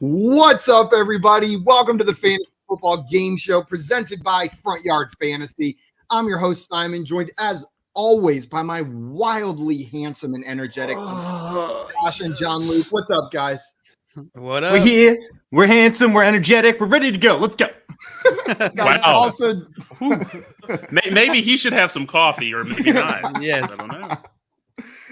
What's up, everybody? Welcome to the Fantasy Football Game Show presented by Front Yard Fantasy. I'm your host, Simon, joined as always by my wildly handsome and energetic Josh and John Luke. What's up, guys? What up? We're here. We're handsome. We're energetic. We're ready to go. Let's go. Guys, Wow. also, Maybe he should have some coffee, or maybe not. Yes. I don't know.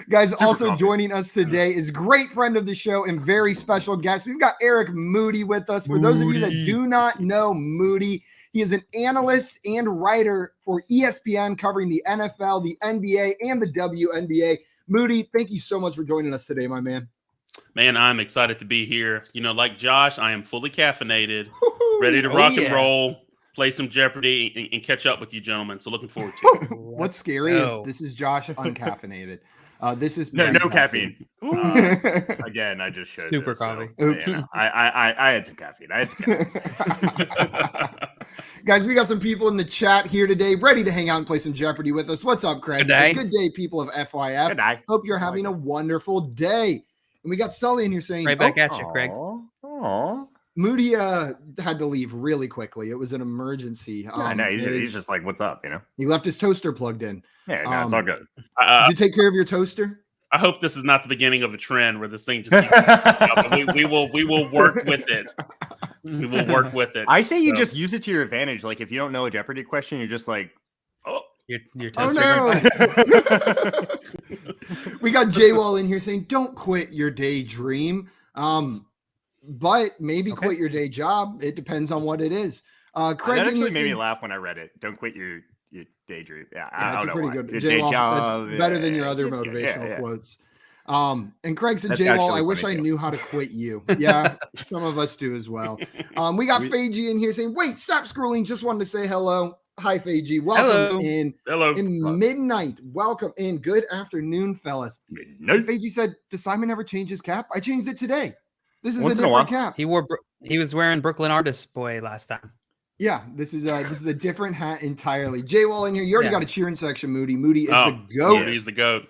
guys, Super also coffee. joining us today is great friend of the show and very special guest. We've got Eric Moody with us. For those of you that do not know Moody, he is an analyst and writer for ESPN covering the NFL, the NBA, and the WNBA. Moody, thank you so much for joining us today, my man. Man, I'm excited to be here. You know, like Josh, I am fully caffeinated, ready to rock and roll, play some Jeopardy, and catch up with you gentlemen. So looking forward to it. What's scary is this is Josh uncaffeinated. This is No caffeine. Again, I just showed Super this, coffee. So, Oops. you know, I had some caffeine. Guys, we got some people in the chat here today ready to hang out and play some Jeopardy with us. What's up, Craig? Good day. Good day, people of FYF. Good night. Hope you're having a wonderful day. And we got Sully in here saying, Right back at you, Craig. Aw. Moody had to leave really quickly. It was an emergency. I know. He's just like, what's up? You know? He left his toaster plugged in. Yeah, no, it's all good. Did you take care of your toaster? I hope this is not the beginning of a trend where this thing just keeps up. We will work with it. We will work with it. I say you So- just use it to your advantage. Like, if you don't know a Jeopardy question, you're just like, oh. Your Oh, toaster's no. We got J-Wall in here saying, don't quit your daydream. But maybe quit your day job. It depends on what it is. Craig That in actually here made me saying, laugh when I read it. Don't quit your daydream. Yeah, yeah, I that's a don't pretty know why. good. Your day J-Wall, job, that's better than your other it's good. motivational Yeah. quotes. And Craig said, That's J-Wall, actually I wish I funny, too. knew how to quit you. Yeah, some of us do as well. We got Feiji in here saying, wait, stop scrolling. Just wanted to say hello. Hi, Feiji. Welcome in Hello. midnight. Welcome in. Good afternoon, fellas. Nope. Feiji said, does Simon ever change his cap? I changed it today. This is Once a in a different while. cap. He was wearing Brooklyn Artist Boy last time. Yeah, this is a different hat entirely. J-Wall in here. You already got a cheering section, Moody. Moody is the GOAT. Moody's the GOAT.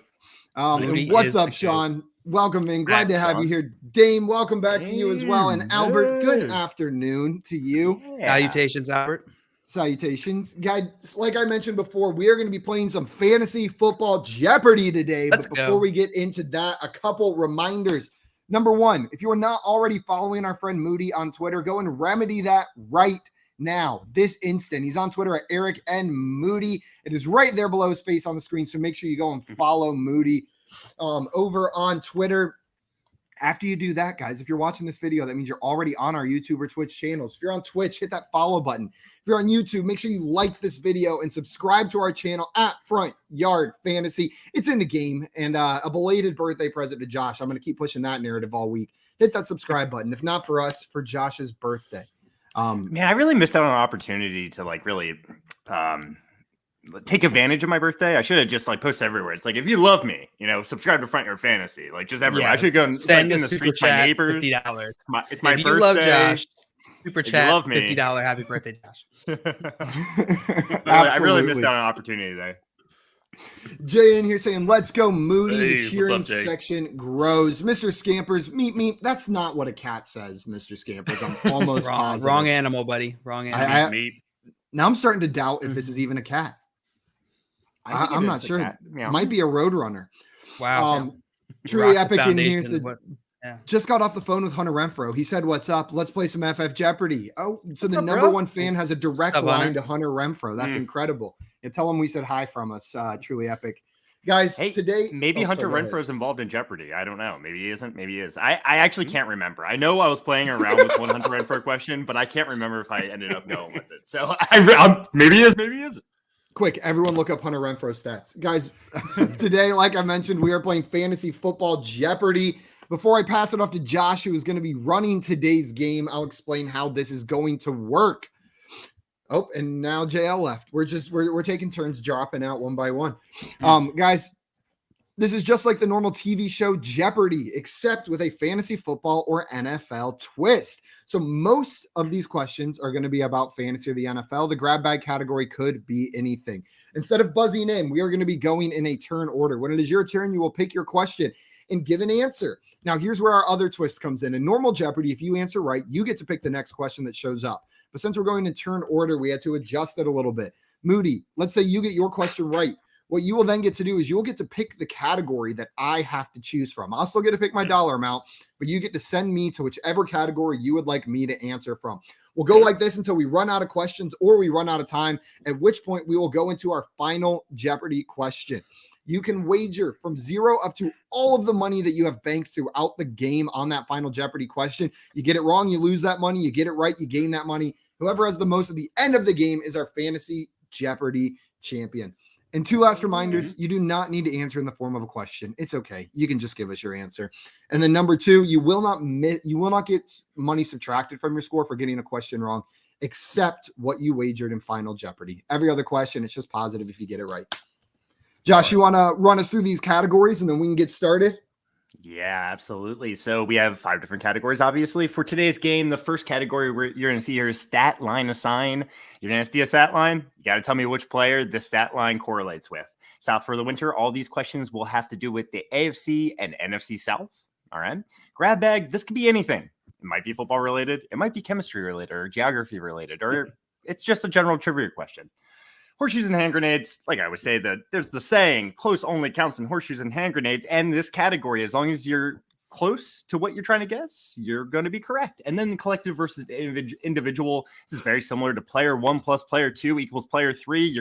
And Moody what's is up, the Sean? Welcome in. Glad to Thanks, have Sean. you here. Dame, welcome back to you as well. And Albert, good afternoon to you. Salutations, Albert. Salutations. Guys, like I mentioned before, we are going to be playing some fantasy football Jeopardy today. Let's But before go. we get into that, a couple reminders. Number one, if you are not already following our friend Moody on Twitter, go and remedy that right now, this instant. He's on Twitter at Eric N. Moody. It is right there below his face on the screen. So make sure you go and follow Moody over on Twitter. After you do that, guys, if you're watching this video, that means you're already on our YouTube or Twitch channels. If you're on Twitch, hit that follow button. If you're on YouTube, make sure you like this video and subscribe to our channel at Front Yard Fantasy. It's in the game. And a belated birthday present to Josh. I'm going to keep pushing that narrative all week. Hit that subscribe button. If not for us, for Josh's birthday. Man, I really missed out on an opportunity to like really take advantage of my birthday. I should have just like posted everywhere. It's like, if you love me, you know, subscribe to Front Yard Fantasy, like just everywhere. I should go and Send like, a in the super streets, my chat, neighbors. $50. It's my If you birthday. love Josh, super If you chat, love me. $50 happy birthday, Josh. I really missed out on an opportunity today. Jay in here saying, let's go, Moody. Hey, The what's cheering up, Jay? section grows. Mr. Scampers, meep. That's not what a cat says, Mr. Scampers. I'm almost positive. Wrong animal, buddy. Wrong animal. I- Meat. Now I'm starting to doubt if this is even a cat. I think it I'm is not a sure. cat. Meow. Might be a roadrunner. Wow. Truly Rock the epic in here foundation, said, yeah. just got off the phone with Hunter Renfro. He said, what's up? Let's play some FF Jeopardy. Oh, so the up, number bro? one fan has a direct What's up, line Hunter? to Hunter Renfro. That's Mm. incredible. And tell him we said hi from us. Truly epic. Guys, Hey, today. maybe oh, Hunter sorry, go ahead. Renfro's involved in Jeopardy. I don't know. Maybe he isn't. Maybe he is. I actually can't remember. I know I was playing around with one Hunter Renfro question, but I can't remember if I ended up going with it. So maybe he is. Maybe he isn't. Quick, everyone look up Hunter Renfro stats. Guys, today, like I mentioned, we are playing Fantasy Football Jeopardy. Before I pass it off to Josh, who is going to be running today's game, I'll explain how this is going to work. Oh, and now JL left. We're taking turns dropping out one by one. Guys, This is just like the normal TV show Jeopardy, except with a fantasy football or NFL twist. So most of these questions are going to be about fantasy or the NFL. The grab bag category could be anything. Instead of buzzing in, we are going to be going in a turn order. When it is your turn, you will pick your question and give an answer. Now, here's where our other twist comes in. In normal Jeopardy, if you answer right, you get to pick the next question that shows up. But since we're going in turn order, we had to adjust it a little bit. Moody, let's say you get your question right. What you will then get to do is you'll get to pick the category that I have to choose from. I'll still get to pick my dollar amount, but you get to send me to whichever category you would like me to answer from. We'll go like this until we run out of questions or we run out of time, at which point we will go into our final Jeopardy question. You can wager from 0 up to all of the money that you have banked throughout the game on that final Jeopardy question. You get it wrong, you lose that money. You get it right, you gain that money. Whoever has the most at the end of the game is our fantasy Jeopardy champion. And 2 last reminders, you do not need to answer in the form of a question. It's okay. You can just give us your answer. And then number 2, you will not get money subtracted from your score for getting a question wrong, except what you wagered in Final Jeopardy. Every other question, it's just positive if you get it right. Josh, you want to run us through these categories and then we can get started? Yeah, absolutely. So we have 5 different categories, obviously. For today's game, the first category you're going to see here is stat line assign. You're going to see a stat line. You got to tell me which player the stat line correlates with. South for the winter, all these questions will have to do with the AFC and NFC South. All right. Grab bag, this could be anything. It might be football related. It might be chemistry related or geography related, or it's just a general trivia question. Horseshoes and hand grenades, like I would say, that there's the saying, close only counts in horseshoes and hand grenades. And this category, as long as you're close to what you're trying to guess, you're going to be correct. And then collective versus individual, this is very similar to player 1 plus player 2 equals player 3.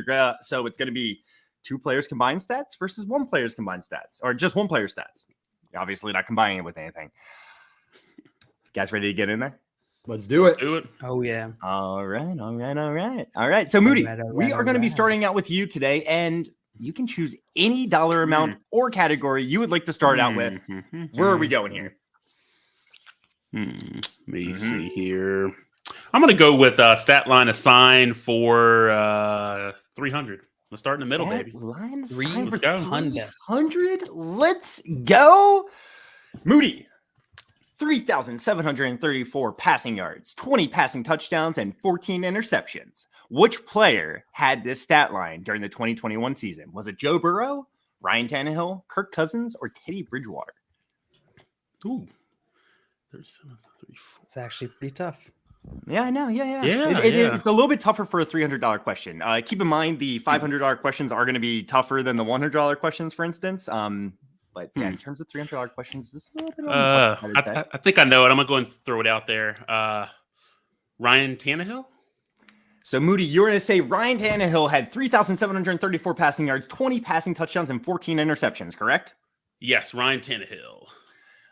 So it's going to be 2 players combined stats versus 1 player's combined stats, or just 1 player's stats. Obviously not combining it with anything. Guys ready to get in there? Let's do it. Oh, yeah. All right. So, Moody, we are going to be starting out with you today, and you can choose any dollar amount or category you would like to start out with. Where are we going here? Let me see here. I'm going to go with stat line assign for 300. Let's start in the middle, baby. Line assign for 300. Let's go. Moody. 3,734 passing yards, 20 passing touchdowns, and 14 interceptions. Which player had this stat line during the 2021 season? Was it Joe Burrow, Ryan Tannehill, Kirk Cousins, or Teddy Bridgewater? Ooh. It's actually pretty tough. Yeah, I know. Yeah. It's a little bit tougher for a $300 question. Keep in mind the $500 questions are going to be tougher than the $100 questions, for instance. But yeah, in terms of $300 questions, this is a little bit I think I know it. I'm going to go and throw it out there. Ryan Tannehill? So, Moody, you're going to say Ryan Tannehill had 3,734 passing yards, 20 passing touchdowns, and 14 interceptions, correct? Yes, Ryan Tannehill.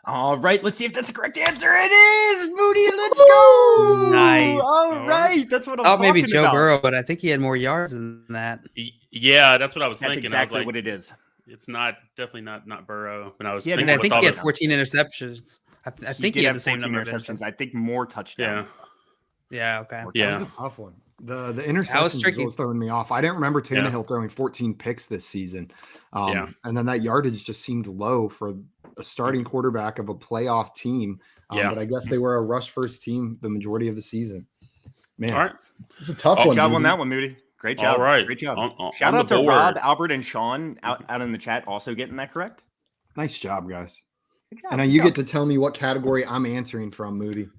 All right, let's see if that's the correct answer. It is, Moody. Let's go. Nice. All right, that's what I'm talking maybe Joe about. Burrow, but I think he had more yards than that. Yeah, that's what I was That's thinking. exactly I was like, what it is. It's definitely not Burrow. But I was Yeah, thinking, And I think he had this. 14 interceptions. I think he had the same 14 number of interceptions. I think more touchdowns. Yeah, okay. Yeah. That was a tough one. The interceptions was throwing me off. I didn't remember Tannehill throwing 14 picks this season. And then that yardage just seemed low for a starting quarterback of a playoff team. But I guess they were a rush first team the majority of the season. Man, all right. It's a tough one. Good job Moody. on that one, Moody. Great job. All right. Great job. on Shout out the to board. Rob, Albert, and Sean out in the chat also getting that correct. Nice job, guys. Good job, And now you get to tell me what category I'm answering from, Moody.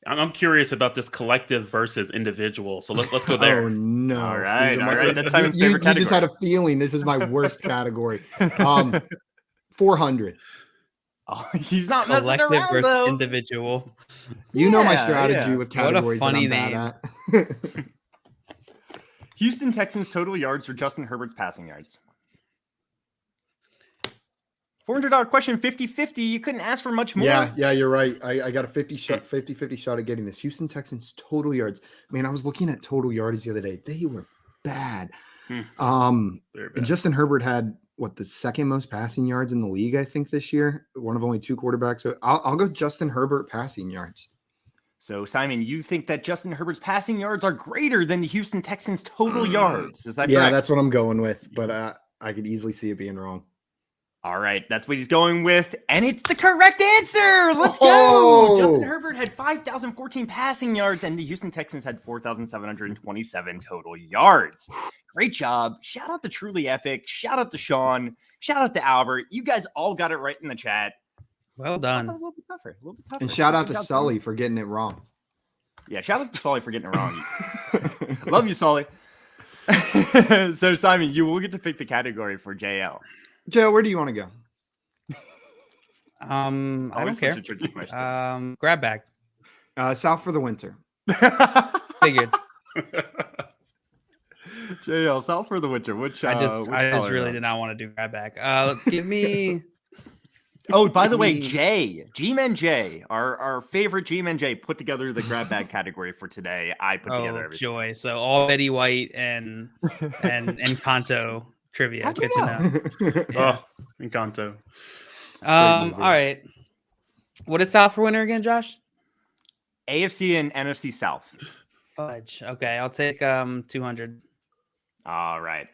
I'm curious about this collective versus individual. So let's go there. Oh, no. All right. These are All right. That's Simon's you favorite category. just had a feeling this is my worst category. 400. Oh, he's not messing Collective around, versus though. individual. You know my Yeah, strategy yeah. with What a categories funny that I'm bad at. Houston Texans total yards for Justin Herbert's passing yards. $400 question, 50-50. You couldn't ask for much more. Yeah, you're right. I got a 50-50 shot at getting this. Houston Texans total yards. Man, I was looking at total yardage the other day. They were bad. Very And bad. Justin Herbert had the second most passing yards in the league, I think, this year. One of only 2 quarterbacks. So I'll go Justin Herbert passing yards. So, Simon, you think that Justin Herbert's passing yards are greater than the Houston Texans' total yards? Is that Yeah, correct? that's what I'm going with. But I could easily see it being wrong. All right, that's what he's going with, and it's the correct answer. Let's go. Oh. Justin Herbert had 5,014 passing yards, and the Houston Texans had 4,727 total yards. Great job. Shout out to Truly Epic. Shout out to Sean. Shout out to Albert. You guys all got it right in the chat. Well That done. was a little bit tougher. And shout out Good to job, Sully for getting it wrong. Yeah, shout out to Sully for getting it wrong. Love you, Sully. So, Simon, you will get to pick the category for JL. Joe, where do you want to go? I don't Always care. such a tricky question. Grab bag. South for the winter. Figured. JL, South for the winter. Which I just color, really though? did not want to do grab bag. Give me. Oh, by the way, Me. G-Men J, our favorite G-Men J, put together the grab bag category for today. I put together Oh, everything. joy. So all Betty White and Kanto trivia. How'd Good you to know. Yeah. Oh, Encanto. All right. What is South for winter again, Josh? AFC and NFC South. Fudge. Okay, I'll take 200. All right.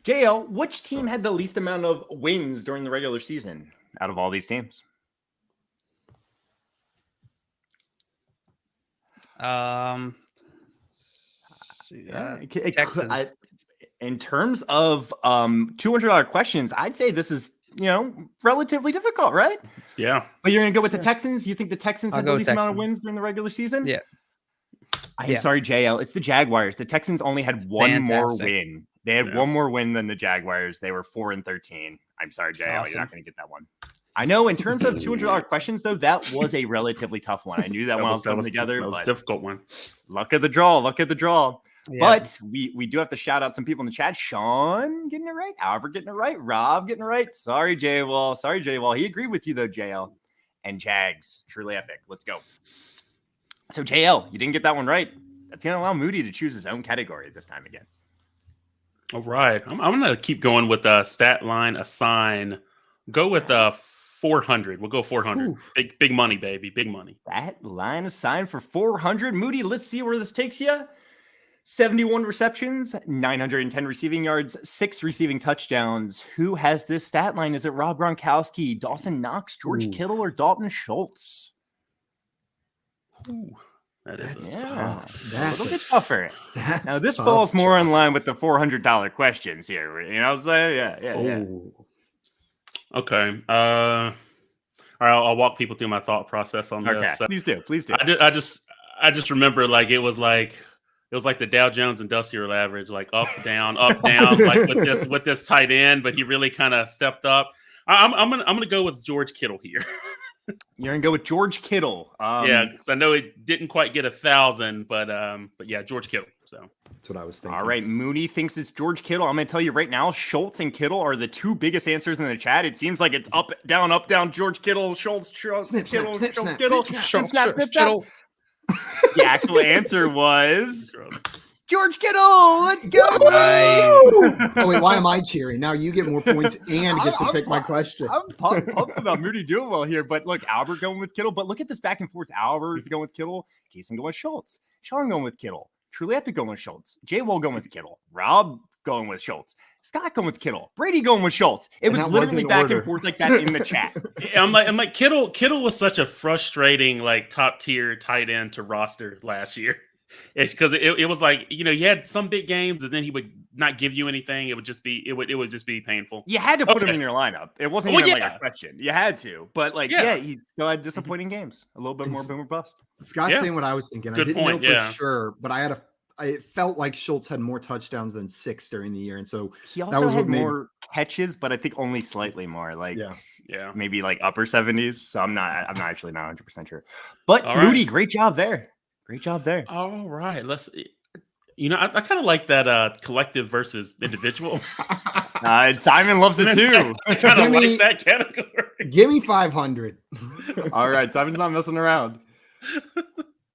JL, which team had the least amount of wins during the regular season out of all these teams? Texans. In terms of $200 questions, I'd say this is, relatively difficult, right? Yeah. But you're going to go with the Texans? You think the Texans I'll had the go least amount of Texans. wins during the regular season? Yeah. I'm Yeah. sorry, JL. It's the Jaguars. The Texans only had one more Fantastic. win. They had Yeah. one more win than the Jaguars. They were 4-13. I'm sorry, JL. Awesome. You're not going to get that one. I know in terms of $200 questions, though, that was a relatively tough one. I knew that when I was putting together, that was a but difficult one. luck of the draw, luck of the draw. Yeah. But we do have to shout out some people in the chat. Sean getting it right. Albert getting it right. Rob getting it right. Sorry, J-Wall. He agreed with you, though, JL. And Jags. Truly epic. Let's go. So, JL, you didn't get that one right. That's going to allow Moody to choose his own category this time again. All right. I'm going to keep going with stat line assign. Go with 400. We'll go 400. Big money, baby. Big money. That line assigned for 400. Moody, let's see where this takes you. 71 receptions, 910 receiving yards, 6 receiving touchdowns. Who has this stat line? Is it Rob Gronkowski, Dawson Knox, George Kittle, or Dalton Schultz? Ooh, that's tough. A That's little bit tougher. That's Now, this tough, falls more in Josh. line with the $400 questions here. You know what I'm saying? Yeah. Oh. okay. All right. I'll walk people through my thought process on Okay. this. Please do. I just remember it was like the Dow Jones Industrial Average, like up, down, like with this tight end, but he really kind of stepped up. I'm gonna go with George Kittle here. You're going to go with George Kittle. Yeah, because I know it didn't quite get 1,000, but yeah, George Kittle. So That's what I was thinking. All right, Moody thinks it's George Kittle. I'm going to tell you right now, Schultz and Kittle are the two biggest answers in the chat. It seems like it's up, down, George Kittle, Schultz, Snip, Kittle, snap, Schultz, snap, Kittle, snip, snip, snap. snap, snip. The actual answer was George Kittle. Let's go. Oh, wait, why am I cheering? Now you get more points and get to pick my question. I'm pumped about Moody doing well here, but look, Albert going with Kittle. But look at this back and forth. Albert going with Kittle, Jason going with Schultz, Sean going with Kittle, Truly Epic going with Schultz, J. Wall going with Kittle, Rob going with Schultz, Scott going with Kittle, Brady going with Schultz. It was that literally wasn't back order. and forth like that in the chat. I'm like Kittle was such a frustrating top tier tight end to roster last year. It's because it was like, he had some big games and then he would not give you anything. It would just be painful. You had to put him in your lineup. It wasn't Well, even yeah. like a question. You had to, but he still had disappointing games. A little bit more boom or bust. Scott's Yeah. saying what I was thinking. Good I didn't point, know for yeah. sure, but it felt like Schultz had more touchdowns than 6 during the year. And so He that also was had what made- more catches, but I think only slightly more. Yeah. Maybe like upper 70s. So I'm not 100% sure. But All right. Moody, great job there. All right. Let's. I kind of like that collective versus individual. Simon loves it too. I kind of Give me- like that category. give me 500. All right, Simon's not messing around.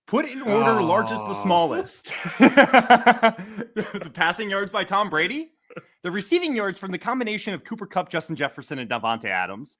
Put in order largest to smallest. The passing yards by Tom Brady, the receiving yards from the combination of Cooper Kupp, Justin Jefferson, and Davante Adams,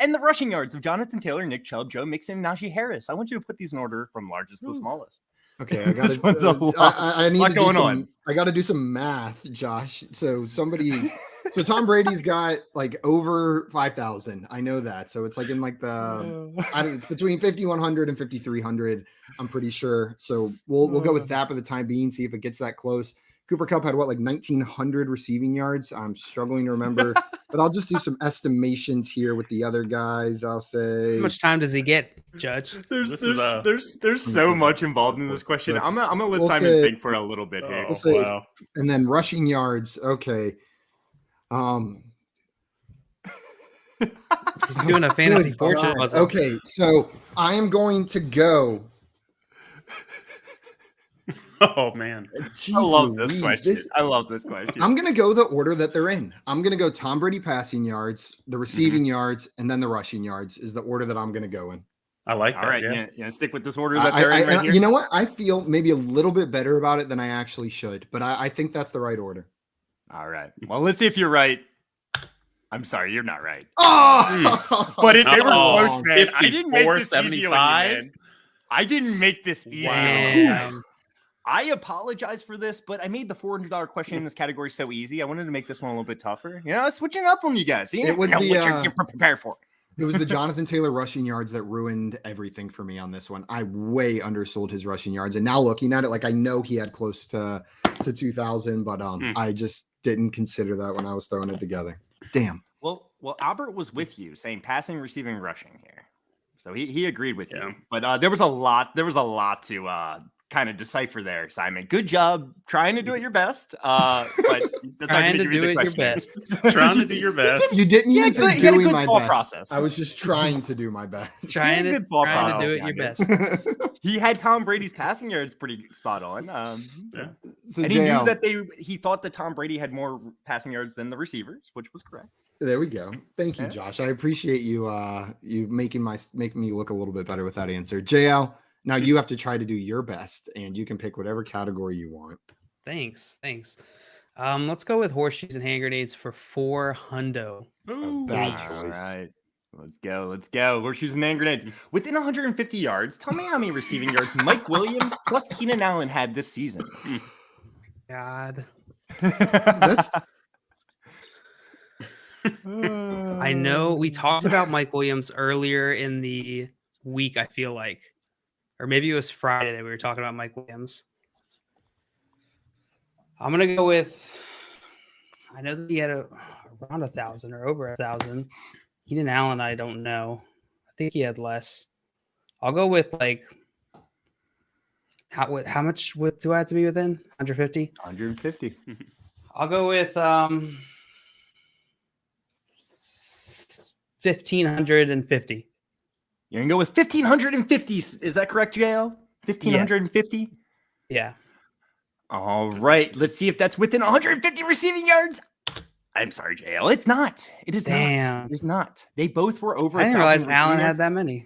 and the rushing yards of Jonathan Taylor, Nick Chubb, Joe Mixon, and Najee Harris. I want you to put these in order from largest to smallest. Okay, I This gotta. one's a lot- I need lot to do going some. on. I got to do some math, Josh. So so Tom Brady's got like over 5,000. I know that. So it's like in like the. It's between 5,100 and 5,300. I'm pretty sure. So we'll go with that for the time being. See if it gets that close. Cooper Kupp had what, like 1,900 receiving yards. I'm struggling to remember, but I'll just do some estimations here with the other guys. I'll say. How much time does he get, Judge? There's so much involved in this question. I'm gonna let We'll Simon say- think for a little bit here. We'll say- Wow. And then rushing yards. Okay. He's doing a fantasy Good fortune God. puzzle. Okay, so I am going to go. Oh man. Jeez I love this Louise, question. I love this question. I'm going to go the order that they're in. I'm going to go Tom Brady passing yards, the receiving yards, and then the rushing yards is the order that I'm going to go in. I like that. All right, Yeah. yeah, stick with this order that they're in right here. You know what? I feel maybe a little bit better about it than I actually should, but I think that's the right order. All right. Well, let's see if you're right. I'm sorry, you're not right. Oh, But they were Oh, close, man. I didn't make this easy on you, 54-75. man. I didn't make this easy. on Wow. you. I apologize for this, but I made the $400 question in this category so easy. I wanted to make this one a little bit tougher. You know, switching up on you guys. You It was know the, what you're prepared for. It was the Jonathan Taylor rushing yards that ruined everything for me on this one. I way undersold his rushing yards, and now looking at it, like I know he had close to 2,000, but I just didn't consider that when I was throwing it together. Damn. Well, Albert was with you saying passing, receiving, rushing here. So he agreed with Yeah. you. But there was a lot to kind of decipher there, Simon. Good job trying to do it your best. But that's Trying not to do it your best. Trying to do your best. You didn't even say you had a doing good my thought best. process. I was just trying to do my best. Trying to good thought do process it your behind best. He had Tom Brady's passing yards pretty spot on. Yeah. So And he knew JL, that he thought that Tom Brady had more passing yards than the receivers, which was correct. there we go. Thank you, Yeah. Josh. I appreciate you you making me look a little bit better with that answer. JL, now you have to try to do your best, and you can pick whatever category you want. Thanks. Let's go with horseshoes and hand grenades for $400. Bad All choice. right. Let's go. Horseshoes and hand grenades. Within 150 yards, tell me how many receiving yards Mike Williams plus Keenan Allen had this season. God. That's I know we talked about Mike Williams earlier in the week, I feel like. Or maybe it was Friday that we were talking about Mike Williams. I'm going to go with, I know that he had around 1,000 or over 1,000. Keenan Allen, I don't know. I think he had less. I'll go with like, how much do I have to be within? 150? 150. I'll go with 1,550. You're going to go with 1,550. Is that correct, JL? 1,550? Yeah. All right. Let's see if that's within 150 receiving yards. I'm sorry, JL. It's not. It is Damn. not. It is not. They both were over. I didn't realize 1,000 receiving Allen had yards. that many.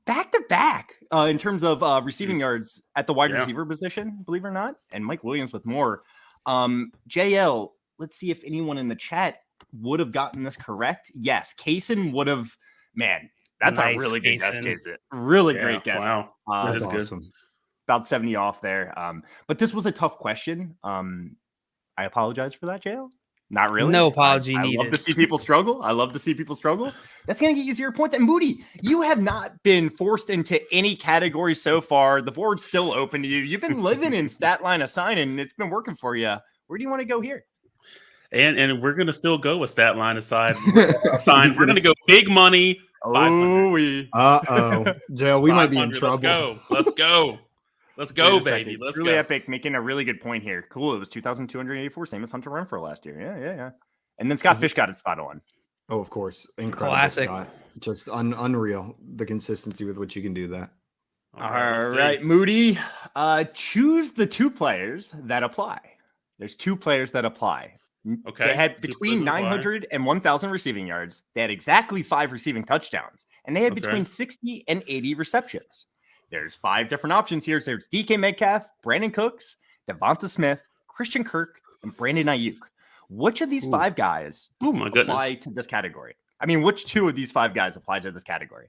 Back to back in terms of receiving yards at the wide Yeah. receiver position, believe it or not, and Mike Williams with more. JL, let's see if anyone in the chat would have gotten this correct. Yes, Kaysen would have. Man, that's Nice, a really good guess, Kaysen. Kaysen. Really Yeah, great guess. Wow. Uh, That that's is good. awesome. about 70 off there. But this was a tough question. I apologize for that, JL. Not really. No apology I love needed. to see people struggle. That's going to get you 0 points. And Moody, you have not been forced into any category so far. The board's still open to you. You've been living in stat line assign, and it's been working for you. Where do you want to go here? And we're gonna still go with stat line aside. Sign. We're gonna go big money. 500. Jail. We might be in 500. trouble. Let's go. Let's Wait go, a second. baby. Let's Really go. epic, making a really good point here. Cool. It was 2,284, same as Hunter Renfrow last year. Yeah. And then Scott Fish got it spot on. Oh, of course. Incredible. Classic. Scott. Just unreal. The consistency with which you can do that. All let's right, see. Moody. Choose the two players that apply. There's two players that apply. Okay. They had Two between players that apply. 900 and 1,000 receiving yards. They had exactly 5 receiving touchdowns, and they had Okay. between 60 and 80 receptions. There's 5 different options here. So there's DK Metcalf, Brandon Cooks, Devonta Smith, Christian Kirk, and Brandon Ayuk. Which of these 5 guys Oh my goodness. apply to this category? I mean, which 2 of these 5 guys apply to this category?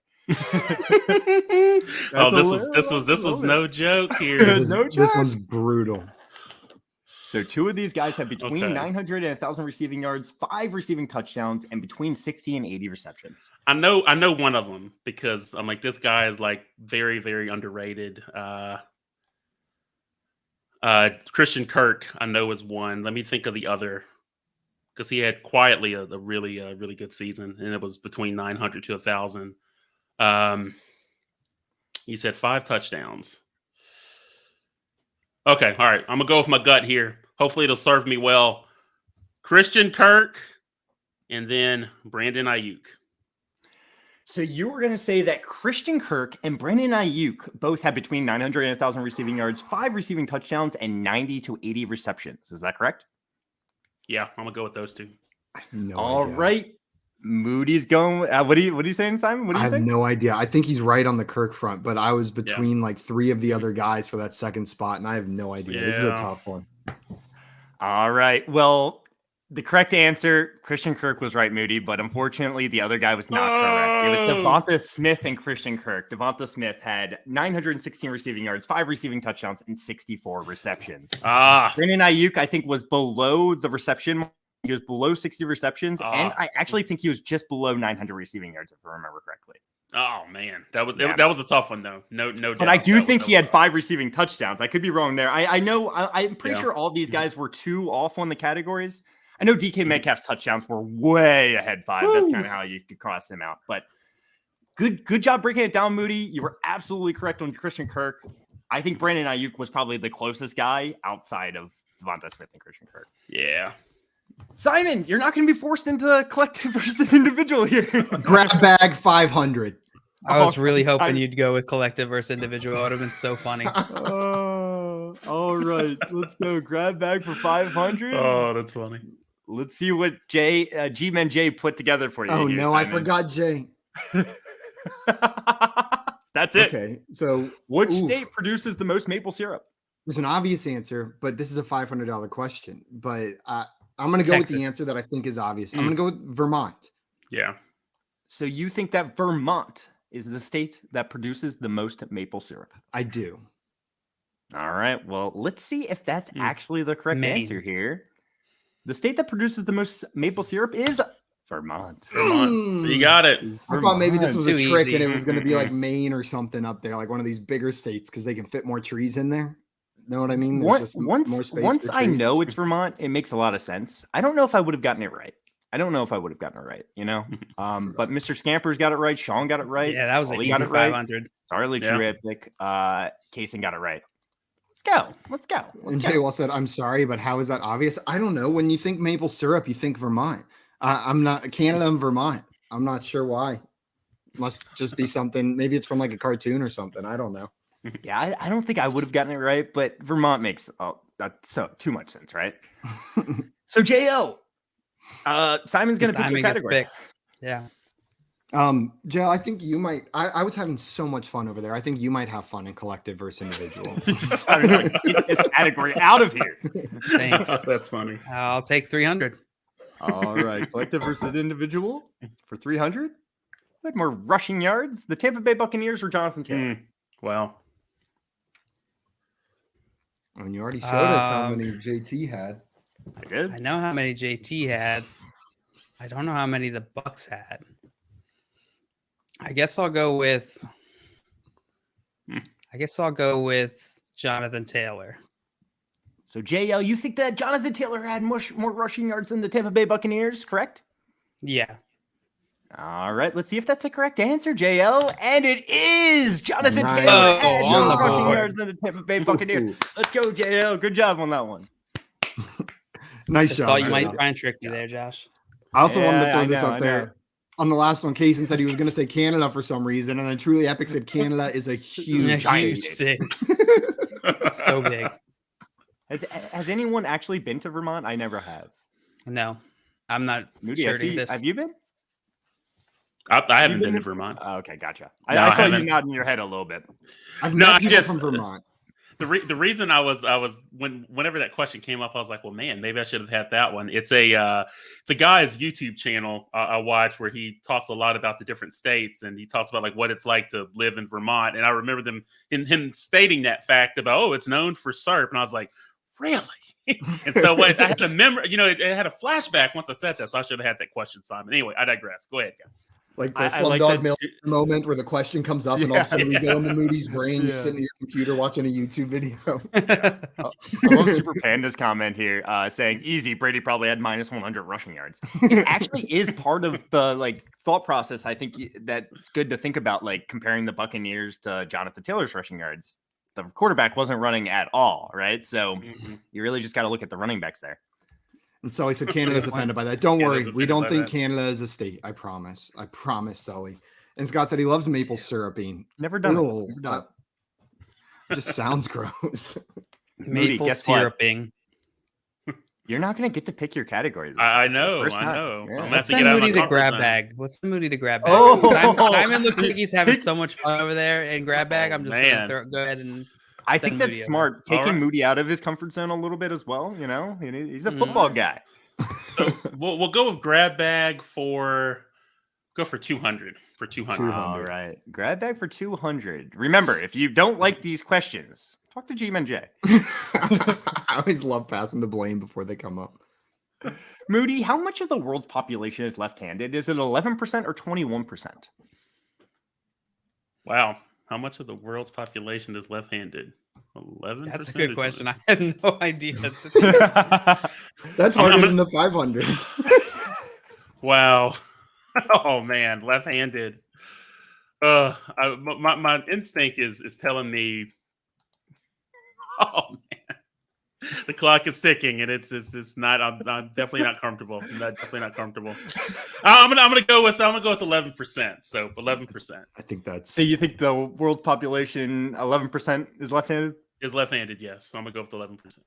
Oh, this was no joke here. This one's brutal. So two of these guys have between Okay. 900 and 1,000 receiving yards, 5 receiving touchdowns, and between 60 and 80 receptions. I know one of them because I'm like, this guy is like very, very underrated. Christian Kirk, I know, is one. Let me think of the other, because he had quietly a really good season, and it was between 900 to 1,000. You said 5 touchdowns. Okay, all right. I'm gonna go with my gut here. Hopefully, it'll serve me well. Christian Kirk, and then Brandon Ayuk. So you were going to say that Christian Kirk and Brandon Ayuk both had between 900 and 1,000 receiving yards, 5 receiving touchdowns, and 90 to 80 receptions. Is that correct? Yeah, I'm gonna go with those two. I have no All idea. right. Moody's going. What are you saying, Simon? What do I you have think? no idea. I think he's right on the Kirk front, but I was between like 3 of the other guys for that second spot, and I have no idea. This is a Yeah. tough one. All right. Well, the correct answer, Christian Kirk was right, Moody, but unfortunately, the other guy was not correct. It was Oh. Devonta Smith and Christian Kirk. Devonta Smith had 916 receiving yards, 5 receiving touchdowns, and 64 receptions. Brandon Ayuk, I think, was below the reception. He was below 60 receptions, and I actually think he was just below 900 receiving yards, if I remember correctly. Oh man, that was Yeah. that was a tough one though. No doubt. But I do That think was he had 5 receiving touchdowns. I could be wrong there. I'm pretty Yeah. sure all these guys were 2 off on the categories. I know DK Metcalf's touchdowns were way ahead 5. That's kind of how you could cross him out. But good job breaking it down, Moody. You were absolutely correct on Christian Kirk. I think Brandon Ayuk was probably the closest guy outside of Devonta Smith and Christian Kirk. Yeah. Simon, you're not going to be forced into collective versus individual here. Grab bag 500. I was Oh, really hoping Simon. you'd go with collective versus individual. It would have been so funny. Oh, all right. Let's go. Grab bag for 500. Oh, that's funny. Let's see what G-Men J put together for you. Oh here, no, I Simon. forgot Jay. That's it. Okay, so Which ooh, state produces the most maple syrup? there's an obvious answer, but this is a $500 question. But I'm going to go with Texas. the answer that I think is obvious. I'm going to go with Vermont. Yeah. So you think that Vermont is the state that produces the most maple syrup? I do. All right. Well, let's see if that's Hmm. actually the correct Maine. answer here. The state that produces the most maple syrup is Vermont. Vermont. You got it. I thought maybe this was a Too trick easy. and it was going to be like Maine or something up there, like one of these bigger states because they can fit more trees in there. Know what I mean? There's just more Once space once for I trees. know it's Vermont, it makes a lot of sense. I don't know if I would have gotten it right. You know? But Mr. Scamper's got it right. Sean got it right. Yeah, that was an Sully easy got it right. 500. Charlie Yeah. Terrific. Kaysen got it right. Let's go. And Jay Wall said, "I'm sorry, but how is that obvious?" I don't know. When you think maple syrup, you think Vermont. I'm not Canada and Vermont. I'm not sure why. Must just be something. Maybe it's from like a cartoon or something. I don't know. Yeah, I don't think I would have gotten it right, but Vermont makes so too much sense, right? So Jo, Simon's gonna pick Simon your gets category. picked. Yeah. Jay, I think you might. I was having so much fun over there. I think you might have fun in collective versus individual. Simon's like, get this category out of here. Thanks. That's funny. I'll take 300. All right, collective versus individual for 300. Who had more rushing yards? The Tampa Bay Buccaneers or Jonathan Taylor? Well, And you already showed us how Um, many JT had. I did. I know how many JT had. I don't know how many the Bucks had. I guess I'll go with. Jonathan Taylor. So JL, you think that Jonathan Taylor had more rushing yards than the Tampa Bay Buccaneers, correct? Yeah. All right, let's see if that's a correct answer, JL. And it is Jonathan Nice. Taylor had Oh, more on the rushing board. yards than the Tampa Bay Buccaneers. Let's go, JL. Good job on that one. Nice Just job. thought you Jay. might try and trick me there, Josh. I also wanted to Yeah, throw I this know, up I there. know. On the last one, Casey said he was going to say Canada for some reason, and then Truly Epic said Canada is a huge giant state. So big. Has anyone actually been to Vermont? I never have. No, I'm not Moody, I shirting see. this. Have you been? I haven't been been to to- Vermont. Oh, okay, gotcha. No, I I saw you haven't. nodding your head a little bit. I've No, met I people just- from Vermont. The reason I was whenever that question came up, I was like, well, man, maybe I should have had that one. It's a guy's YouTube channel I watch where he talks a lot about the different states, and he talks about like what it's like to live in Vermont. And I remember him stating that fact about, it's known for surf, and I was like, really? And so I had to remember, it had a flashback once I said that, so I should have had that question, Simon. Anyway, I digress. Go ahead, guys. Like the I like Slumdog that Millionaire moment where the question comes up and all of a sudden we go into Moody's brain, you're sitting at your computer watching a YouTube video. I love Super Panda's comment here saying, easy, Brady probably had minus 100 rushing yards. It actually is part of the thought process. I think that's good to think about, like comparing the Buccaneers to Jonathan Taylor's rushing yards. The quarterback wasn't running at all, right? So you really just got to look at the running backs there. And Sully said Canada's offended by that. Don't worry. We don't think that. Canada is a state. I promise, Sully. And Scott said he loves maple syruping. Never done Ew, it. Never done it. Just sounds gross. Moody, Maple guess what? syruping. You're not going to get to pick your category. This I time. know. First time. Yeah. I'm Let's have to send get out of Moody my the grab comfort zone. bag. Let's send Moody the grab bag. Oh. Simon looks like he's having so much fun over there in grab bag. I'm just man. going to go ahead and I send think that's Moody over. smart. All Taking right. Moody out of his comfort zone a little bit as well. He's a football guy. So we'll go with grab bag for 200 for 200. All right. Grab bag for 200. Remember, if you don't like these questions, talk to G-Man-J. I always love passing the blame before they come up. Moody, how much of the world's population is left-handed? Is it 11% or 21%? Wow. How much of the world's population is left-handed? 11%. That's a good question. I had no idea. That's harder than the 500. Wow. Oh man, left-handed. My instinct is telling me. Oh man, the clock is ticking, and it's not. I'm definitely not comfortable. Definitely not comfortable. I'm gonna go with 11%. So 11%. I think that's. So you think the world's population 11% is left-handed? Is left-handed, yes. So I'm gonna go with 11%.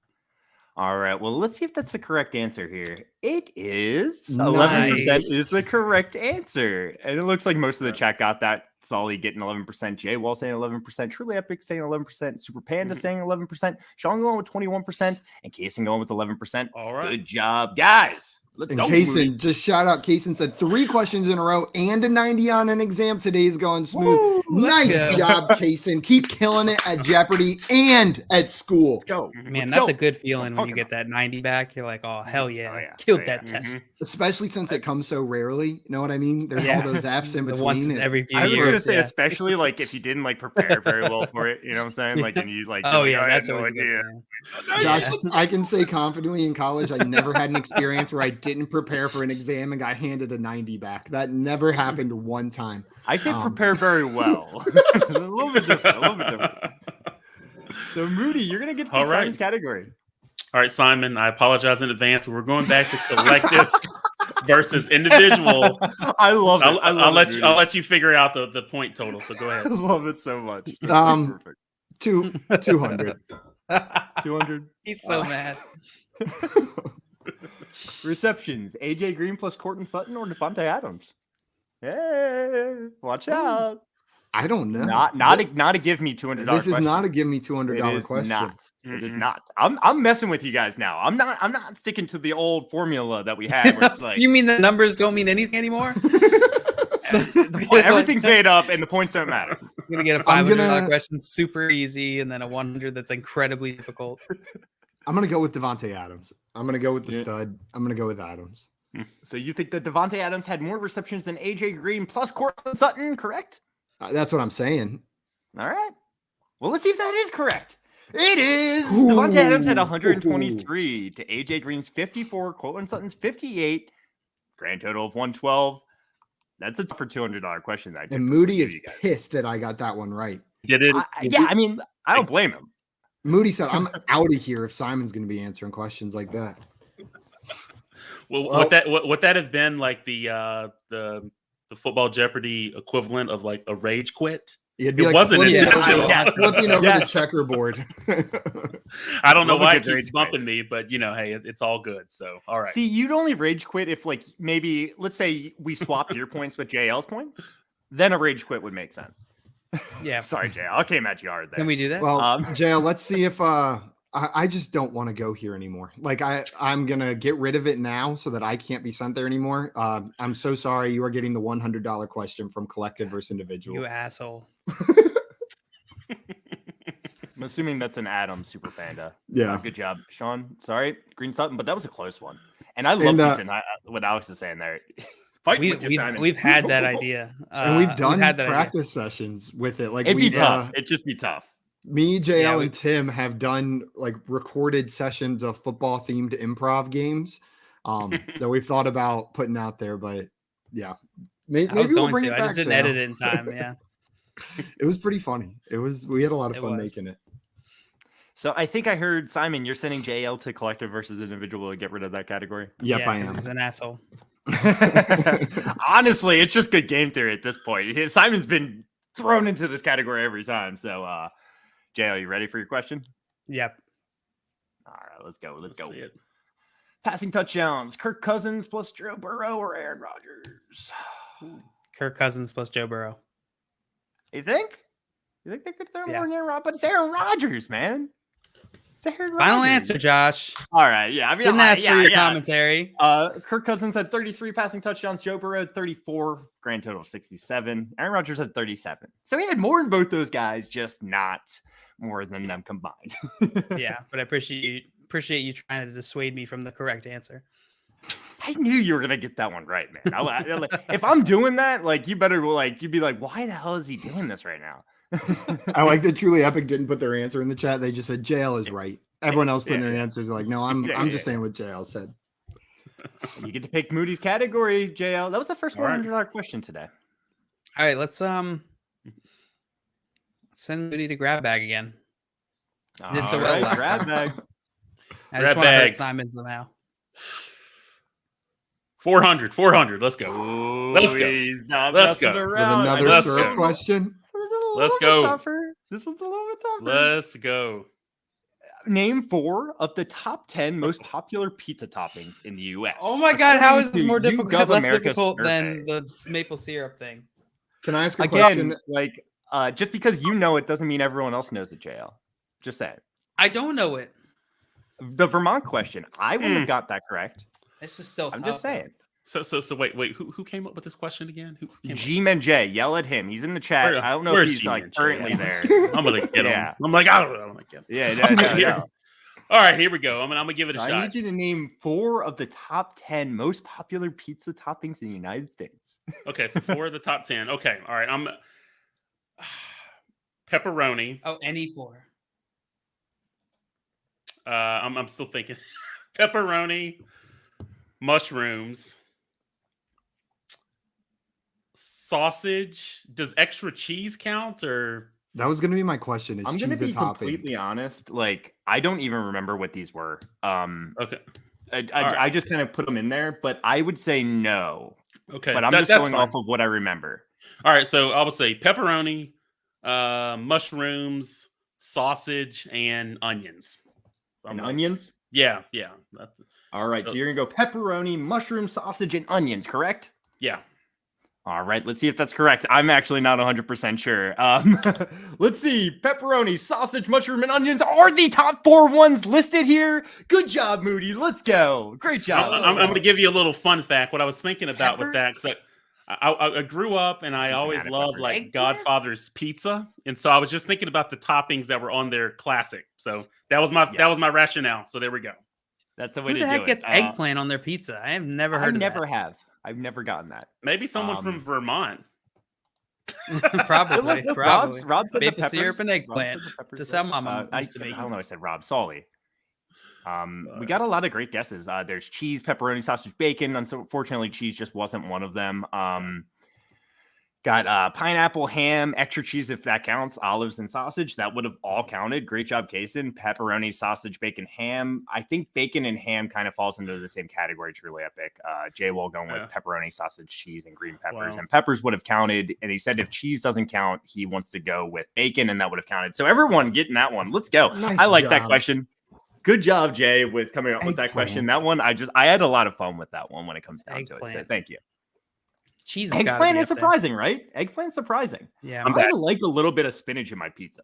All right. Well, let's see if that's the correct answer here. It is. Nice. 11% is the correct answer. And it looks like most of the chat got that. Solly getting 11%. Jay Wall saying 11%. Truly Epic saying 11%. Super Panda saying 11%. Sean going with 21%. And Kaysen going with 11%. All right. Good job, guys. Let's And go. Kaysen, just shout out. Kaysen said 3 questions in a row and a 90 on an exam. Today is going smooth. Woo, Nice let's go. job, Kaysen. Keep killing it at Jeopardy and at school. Let's go. Man, Let's that's go. a good feeling when you Talking get that 90 back. You're like, oh, hell yeah. Oh, yeah. Killed Oh, that yeah. test. Especially since it comes so rarely. You know what I mean? There's all those F's in The between. once and- every few I was years. going to say, yeah. especially like if you didn't like prepare very well for it, you know what I'm saying? Like, and you like, Oh, you're yeah. like, I had That's no always a idea. good thing. Josh, I can say confidently in college, I never had an experience where I didn't prepare for an exam and got handed a 90 back. That never happened one time. I say prepare very well. a little bit different. So Moody, you're gonna get to All pick right. Simon's category. All right, Simon, I apologize in advance. We're going back to collective versus individual. I love it. I'll let you figure out the point total. So go I ahead. love it so much. That's Um, so perfect. 200. 200 He's so mad. receptions. AJ Green plus Courtland Sutton or Devontae Adams. Hey, watch out! I don't know. Not a give me $200. This is question. not a give me $200 It is question. not. It is not. I'm messing with you guys now. I'm not sticking to the old formula that we had where it's like You mean the numbers don't mean anything anymore? everything's made up and the points don't matter. You're going to get a I'm $500 gonna- question super easy and then a 100 that's incredibly difficult. I'm going to go with Devontae Adams. I'm going to go with the Yeah. stud. I'm going to go with Adams. So you think that Devontae Adams had more receptions than AJ Green plus Courtland Sutton, correct? That's what I'm saying. All right. Well, let's see if that is correct. It is. Ooh. Devontae Adams had 123 to AJ Green's 54, Courtland Sutton's 58. Grand total of 112. That's it for $200 question. That I took And from Moody is you guys. pissed that I got that one right. Did it? I mean, I don't blame him. Moody said, I'm out of here if Simon's going to be answering questions like that. Well, Well- would that have been like the Football Jeopardy equivalent of like a rage quit? It'd be It like wasn't flipping, intentional. flipping over Yeah. the checkerboard. I don't know Love a why it good keeps rage bumping me, but hey, it's all good. So all right. See, you'd only rage quit if, like, maybe let's say we swapped your points with JL's points. Then a rage quit would make sense. Yeah. Sorry, Jay. I came at you hard there. Can we do that? Well, JL, let's see if I just don't want to go here anymore. Like I'm gonna get rid of it now so that I can't be sent there anymore. I'm so sorry. You are getting the $100 question from collective versus individual. You asshole. I'm assuming that's an Adam Super Panda. Yeah. Good job, Sean. Sorry, Green Sutton, but that was a close one. And I love what Alex is saying there. Fight with you, Simon. We've had that idea. And we've done practice sessions with it. Like it'd be tough. It'd just be tough. Me, JL, and Tim have done like recorded sessions of football themed improv games that we've thought about putting out there. But yeah, maybe we'll bring it back. I just didn't edit it in time. Yeah. It was pretty funny. We had a lot of fun making it. So I think I heard, Simon, you're sending JL to collective versus individual to get rid of that category. Yep, I am. He's an asshole. Honestly, it's just good game theory at this point. Simon's been thrown into this category every time. So, JL, you ready for your question? Yep. All right, let's go. Let's go. Passing touchdowns: Kirk Cousins plus Joe Burrow or Aaron Rodgers? Kirk Cousins plus Joe Burrow. You think? You think they could throw more than Aaron Rodgers? But it's Aaron Rodgers, man. It's Aaron Rodgers. Final answer, Josh. All right. Yeah. I mean, didn't ask for your commentary. Kirk Cousins had 33 passing touchdowns. Joe Burrow had 34. Grand total of 67. Aaron Rodgers had 37. So he had more than both those guys, just not more than them combined. Yeah, but I appreciate you trying to dissuade me from the correct answer. I knew you were gonna get that one right, man. If I'm doing that, like, you better you'd be like, why the hell is he doing this right now? I like that Truly Epic didn't put their answer in the chat. They just said JL is right. Everyone else putting their answers are like, no, I'm just saying what JL said. You get to pick Moody's category, JL. That was the first $100 question today. All right, let's send Moody to grab bag again. Did so well last grab time. bag. I just want to hurt Simon somehow. 400. Let's go. Let's go. Let's go. Another syrup question. Let's go. This was a little bit tougher. Let's go. Name 4 of the top 10 most popular pizza toppings in the U.S. Oh my God! How is this more difficult? Less difficult survey than the maple syrup thing. Can I ask a question? Like, just because you know it doesn't mean everyone else knows it, JL. Just saying. I don't know it. The Vermont question, I wouldn't have got that correct. This is still. I'm just saying. So wait. Who came up with this question again? G-Man J, yell at him. He's in the chat. I don't know if he's like currently there. I'm gonna get him. I'm like, I don't know. I'm gonna get him. Yeah. All right, here we go. I'm gonna give it a shot. I need you to name 4 of the top 10 most popular pizza toppings in the United States. Okay, so 4 of the top 10. Okay, all right. I'm pepperoni. Oh, any 4. I'm still thinking. Pepperoni, mushrooms, sausage. Does extra cheese count or? That was going to be my question. I'm going to be completely honest. Like, I don't even remember what these were. Okay. I just kind of put them in there, but I would say no. Okay. But I'm just going off of what I remember. All right. So I would say pepperoni, mushrooms, sausage, and onions. Onions? Yeah. All right. So you're going to go pepperoni, mushroom, sausage, and onions, correct? Yeah. All right, let's see if that's correct. I'm actually not 100% sure. Let's see. Pepperoni, sausage, mushroom, and onions are the top 4 ones listed here. Good job, Moody. Let's go. Great job. I'm going to give you a little fun fact. What I was thinking about with that, because I grew up and I always loved like Godfather's pizza, and so I was just thinking about the toppings that were on their classic. So that was my rationale. So there we go. That's the way to do it. Who the heck gets eggplant on their pizza? I have never heard of that. I've never gotten that. Maybe someone from Vermont. Probably. Rob said maple syrup and eggplant. Just how Mama used to make. I don't know. I said Rob. Solly. We got a lot of great guesses. There's cheese, pepperoni, sausage, bacon. Unfortunately, cheese just wasn't one of them. Got pineapple, ham, extra cheese, if that counts, olives, and sausage. That would have all counted. Great job, Kason. Pepperoni, sausage, bacon, ham. I think bacon and ham kind of falls into the same category. Truly epic. Jay Wall going with pepperoni, sausage, cheese, and green peppers. Wow. And peppers would have counted. And he said if cheese doesn't count, he wants to go with bacon, and that would have counted. So everyone getting that one. Let's go. Nice I like job. that question. Good job, Jay, with coming up with that question. That one, I had a lot of fun with that one when it comes down to it. So thank you. Cheese has gotta Eggplant be is up there. surprising, right? Eggplant's surprising. Yeah, I'm I back. like a little bit of spinach in my pizza.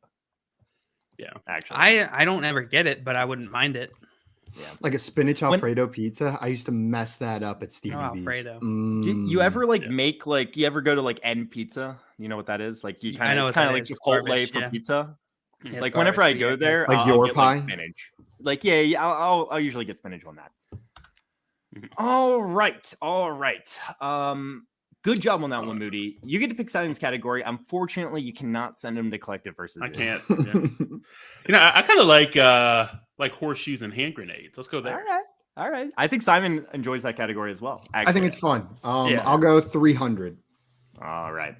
Yeah. Actually. I don't ever get it, but I wouldn't mind it. Like a spinach When- Alfredo pizza. I used to mess that up at Stevie No B's. Alfredo. Did you ever Yeah. make you ever go to like N Pizza? You know what that is? Like you I kind know of what it's kind that of like is. It's Chipotle garbage, for yeah. pizza. Yeah, it's Like whenever I garbage, go yeah. there, Like I'll your get, pie? like, spinach. Like yeah, I'll usually get spinach on that. Mhm. All right. Good job on that one, Moody. You get to pick Simon's category. Unfortunately, you cannot send him to collective versus. I Zoo. can't. Yeah. I kind of like horseshoes and hand grenades. Let's go there. All right. I think Simon enjoys that category as well. I think it's fun. Yeah. I'll go 300. All right.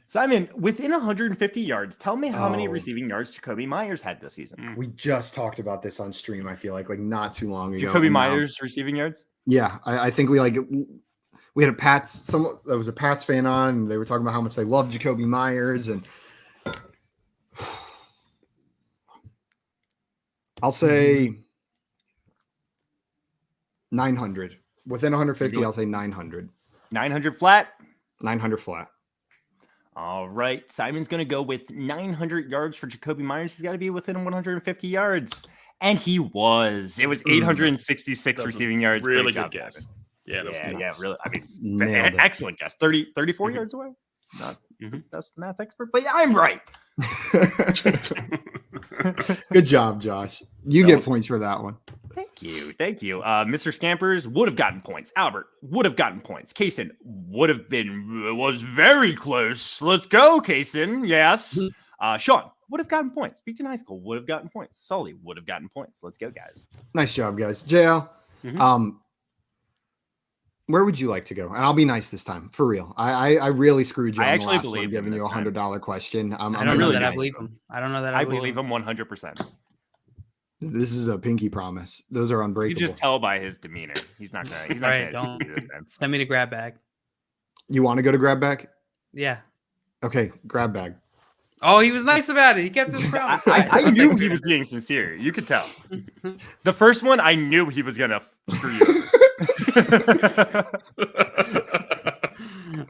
Simon, within 150 yards, tell me how many Oh. receiving yards Jacoby Myers had this season. We just talked about this on stream. I feel like not too long ago. Jacoby and now- Myers receiving yards? Yeah, I think we had a Pats. There was a Pats fan on, and they were talking about how much they love Jacoby Myers, and I'll say 900. Within 150, I'll say 900. 900 flat. 900 flat. All right. Simon's going to go with 900 yards for Jacoby Myers. He's got to be within 150 yards. And he was. It was 866 That's a receiving yards. Really Great job, good guess. Simon. Yeah, that was good. Yeah, really. I mean, Nailed it. excellent guess. 34 Mhm. yards away. Not Mhm. best math expert, but yeah, I'm right. Good job, Josh. You That get was- points for that one. Thank you. Mr. Scampers would have gotten points. Albert would have gotten points. Kaysen was very close. Let's go, Kaysen. Yes. Sean would have gotten points. Beaton High School would have gotten points. Sully would have gotten points. Let's go, guys. Nice job, guys. JL, Mhm. Where would you like to go? And I'll be nice this time, for real. I really screwed you I on the actually last believe one, him giving you this a $100 question. I I'm don't know really that I nice. believe him. I don't know that I I believe him 100%. This is a pinky promise. Those are You unbreakable. just tell by his demeanor. He's not gonna. He's not Right, gonna don't. do this, man. Send me to grab bag. You want to go to grab bag? Yeah. Okay, grab bag. Oh, he was nice about it. He kept his promise. I knew he was being sincere. You could tell. The first one, I knew he was gonna screw you.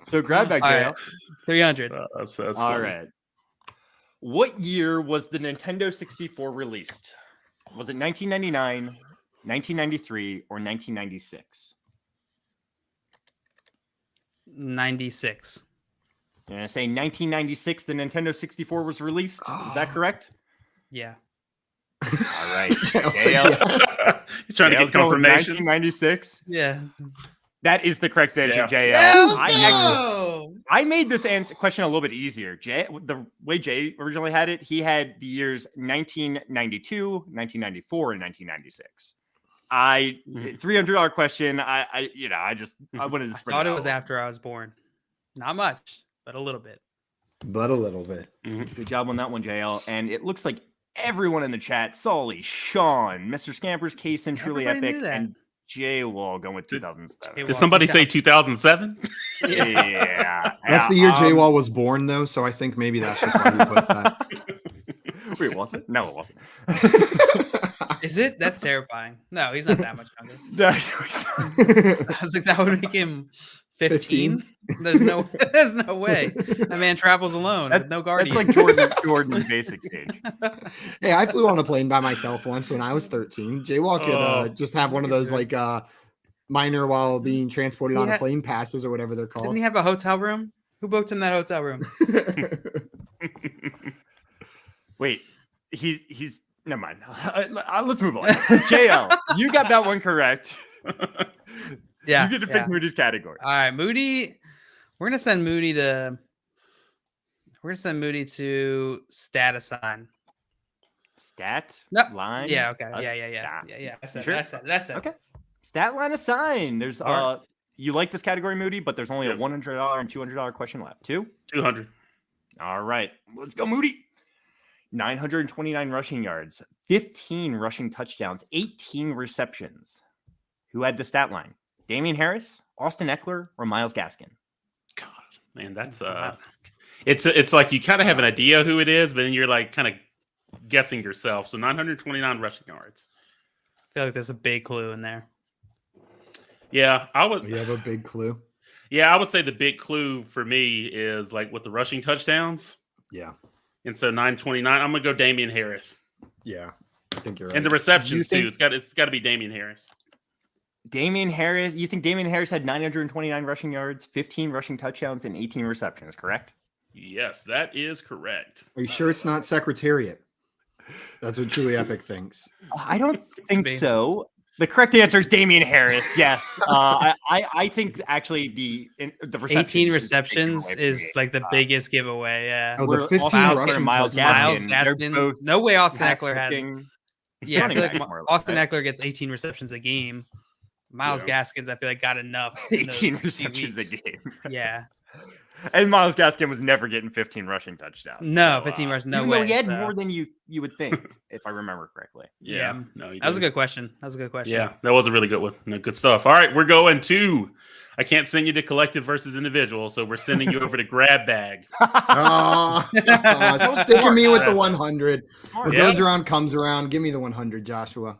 So grab back, All JL. right. 300. That's All funny. right. What year was the Nintendo 64 released? Was it 1999, 1993, or 1996? 96. You're gonna say 1996, the Nintendo 64 was released. Is that correct? Yeah. All right. JL said JL. yes. He's trying to JL's get going with confirmation. 1996. Yeah. That is the correct answer, Yeah. JL. Yeah, I made this question a little bit easier. The way Jay originally had it, he had the years 1992, 1994, and 1996. $300 question. I wanted to I spread thought it it out was a little. after I was born. Not much, but a little bit. But a little bit. Good job on that one, JL. And it looks like everyone in the chat, Sully, Sean, Mr. Scampers, Case, and Truly Everybody knew Epic, that. and Jay will go with 2007. It Did was somebody say 2000. 2007? Yeah. That's the year Jay Wall was born, though, so I think maybe that's just why he put that. Wait, was it? No, it wasn't. Is it? That's terrifying. No, he's not that much younger. No, I was like, that would make him 15. There's no way. That man travels alone with no That's guardian. like Jordan's basic stage. Hey, I flew on a plane by myself once when I was 13. Jay Wall could Oh. just have one of those like minor while being transported He on a had- plane passes or whatever they're Didn't called. he have a hotel room? Who booked him that hotel room? Wait, he's never mind. Let's move on. JL, you got that one correct. Yeah. You get to yeah. pick Moody's category. All right, Moody. We're gonna send Moody to. We're gonna send Moody to stat assign. Stat No, line. Yeah. Okay. a Yeah. stat. I said. Sure? That's it. Okay. Stat line assign. There's All you like this category, Moody, but there's only a Yeah. $100 and $200 question left. 200. All right, let's go, Moody. 929 rushing yards, 15 rushing touchdowns, 18 receptions. Who had the stat line? Damian Harris, Austin Eckler, or Myles Gaskin? God, man, that's it's like you kind of have an idea who it is, but then you're like kind of guessing yourself. So 929 rushing yards. I feel like there's a big clue in there. Yeah, I would. You have a big clue. Yeah, I would say the big clue for me is like with the rushing touchdowns. Yeah. And so 929, I'm gonna go Damian Harris. Yeah. I think you're right. And the receptions too. It's got to be Damian Harris. Damian Harris, you think Damian Harris had 929 rushing yards, 15 rushing touchdowns, and 18 receptions, correct? Yes, that is correct. Are you sure it's not Secretariat? That's what Truly Epic thinks. I don't think so. The correct answer is Damian Harris. Yes. I think actually the receptions 18 receptions is like the biggest giveaway. Yeah. Oh, the 15 Miles rushing Miles touchdowns. Gaskin. No way Austin Eckler had. Yeah, I running feel like backs more or less, Austin right? Eckler gets 18 receptions a game. Miles Gaskins, I feel like, got enough. 18 receptions a game. Yeah. And Miles Gaskin was never getting 15 rushing touchdowns. No, so, 15 rushing. No even way. though he had more than you would think, if I remember correctly. Yeah. No, that was a good question. Yeah, that was a really good one. No, good stuff. All right, we're going to. I can't send you to collective versus individual, so we're sending you over to grab bag. Sticking me with the 100. Smart. What goes around comes around. Give me the 100, Joshua.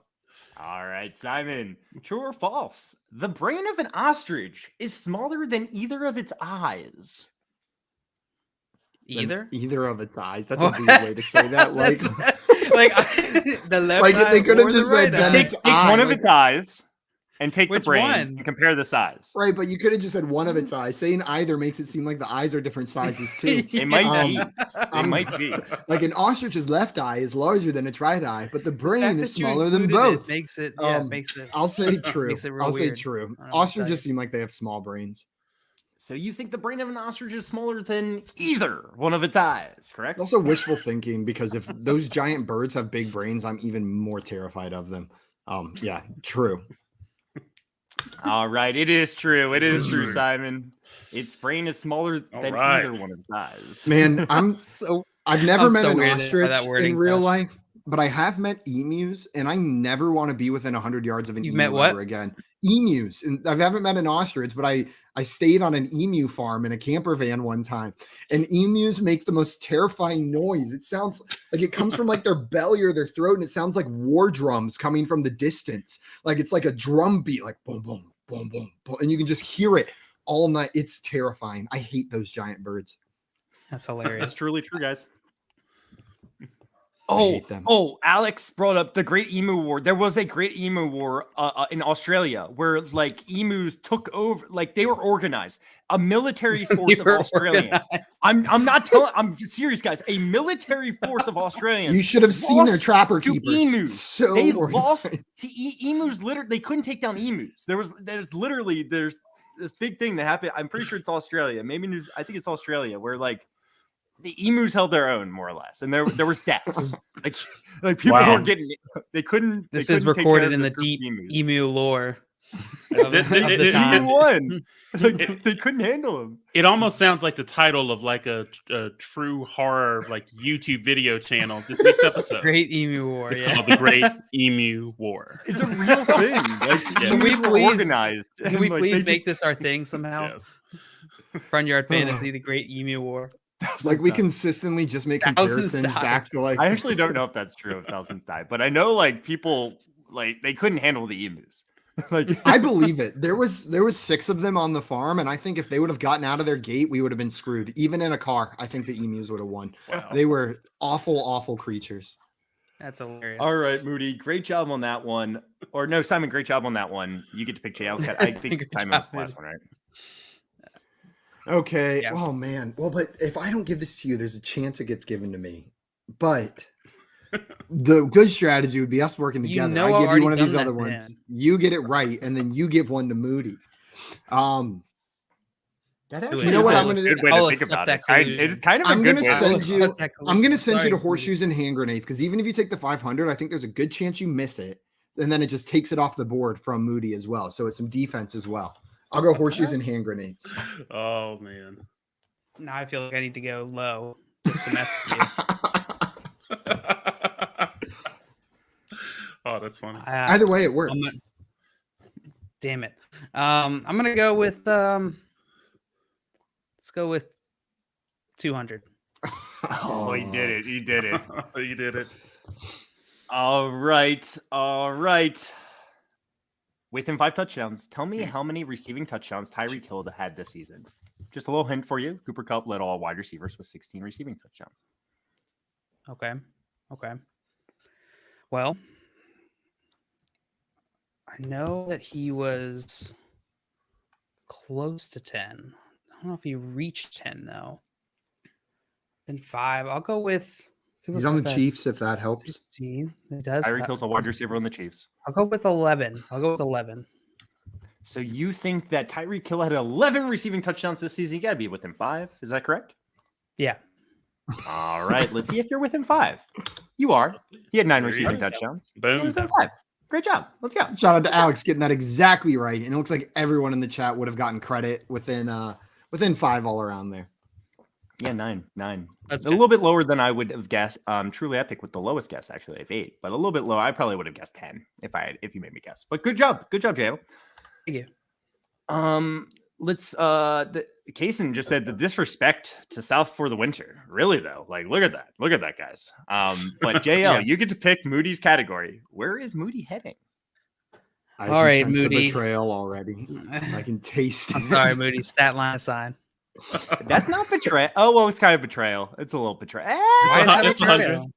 All right, Simon. True or false? The brain of an ostrich is smaller than either of its eyes. Either of its eyes. That's a weird way to say that. Like, the left like eye they could have or just the said right eye. then Take its one eye. of its eyes and take the Which brain one? and compare the size. Right, but you could have just said one of its eyes. Saying either makes it seem like the eyes are different sizes too. It might be. Um, It might be. Like an ostrich's left eye is larger than its right eye, but the The brain fact is that you smaller than included both. it makes it. Makes it. I'll say true. Makes it real I'll say weird. true. I don't know what to Ostriches tell seem like they have small brains. So you think the brain of an ostrich is smaller than either one of its eyes, correct? Also wishful thinking, because if those giant birds have big brains, I'm even more terrified of them. Yeah, true. All right, it is true. It is true, Simon. Its brain is smaller than either one of its eyes. Man, I've never I'm met so an weirded by ostrich that wording, in real Josh. life, but I have met emus, and I never want to be within 100 yards of an You've emu met what? ever again. Emus, and I haven't met an ostrich, but I stayed on an emu farm in a camper van one time, and emus make the most terrifying noise. It sounds like it comes from like their belly or their throat, and it sounds like war drums coming from the distance. Like it's like a drum beat, like boom, boom, boom, boom, boom, and you can just hear it all night. It's terrifying. I hate those giant birds. That's That's hilarious. truly true, guys. hate them. Alex brought up the Great Emu War. There was a Great Emu War in Australia where like emus took over, like they were organized. A military force of Australians. I'm not telling. I'm serious, guys. A military force of Australians. You should have seen their lost trapper to keepers. emus. So They organized. lost to emus. Literally, they couldn't take down emus. There's this big thing that happened. I'm pretty sure it's Australia. Maybe I think it's Australia where like the emus held their own more or less, and there was deaths. like people Wow. were getting. They couldn't. This they is couldn't take recorded care in of the this group deep of emus. emu lore of Th- th- the th- time. Emu won. Like, they couldn't handle him. It almost sounds like the title of like a true horror like YouTube video channel. This week's episode. Great Emu War. It's Yeah. called the Great Emu War. It's a real thing. Like, Yeah. Can we emus were please- organized? Can we Like, please they make just- this our thing somehow? Yes. Front Yard Fantasy, the Great Emu War. Like we consistently just make Thousands comparisons died. back to like I actually don't know if that's true. If thousands died, but I know like people like they couldn't handle the emus. Like I believe it. There was 6 of them on the farm, and I think if they would have gotten out of their gate, we would have been screwed. Even in a car, I think the emus would have won. Wow. They were awful creatures. That's hilarious. All right, Moody, great job on that one. Or no, Simon, great job on that one. You get to pick JL's cat. I think Good Simon job, was the last Moody. one, right? Okay. Yeah. Oh man. Well, but if I don't give this to you, there's a chance it gets given to me. But the good strategy would be us working You together. know I I've give you already one of these done other that, ones. Dan. You get it right, and then you give one to Moody. That Do actually it. You know is what a I'm gonna good do? way I'll to think accept about that it. collusion. It's kind of I'm a good gonna way. I will send you- accept that I'm going to collusion. send you to Sorry, horseshoes and hand grenades, because even if you take the 500, I think there's a good chance you miss it, and then it just takes it off the board from Moody as well. So it's some defense as well. I'll go horseshoes and hand grenades. Oh man. Now I feel like I need to go low just to mess with you. Oh, that's funny. Either way, it works. Damn it. I'm gonna go with let's go with 200. Oh, he did it. He did it. You did it. All right. All right. Within 5 touchdowns. Tell me how many receiving touchdowns Tyreek Hill had this season. Just a little hint for you. Cooper Kupp led all wide receivers with 16 receiving touchdowns. Okay. Well, I know that he was close to 10. I don't know if he reached 10 though. Then 5. I'll go with. He's on the Chiefs, if that helps. 16. It does. Tyreek Hill's a wide receiver on the Chiefs. I'll go with 11. So you think that Tyreek Hill had 11 receiving touchdowns this season? You got to be within 5. Is that correct? Yeah. All right. Let's see if you're within 5. You are. He had 9 receiving touchdowns. Boom. Within 5. Great job. Let's go. Shout out to Alex getting that exactly right. And it looks like everyone in the chat would have gotten credit within 5 all around there. Yeah, 9. That's a little bit lower than I would have guessed. Truly Epic with the lowest guess actually of 8, but a little bit low. I probably would have guessed 10 if you made me guess. But good job, Jalen. Thank you. Let's Kaysen just said the disrespect to South for the winter. Really though, like look at that, guys. But JL, Yeah. you get to pick Moody's category. Where is Moody heading? I All can right, sense Moody. the betrayal already. I can taste it. I'm sorry, Moody. Stat line aside. That's not betrayal. Oh well, it's kind of betrayal. It's a little betrayal. Why is that It's betrayal?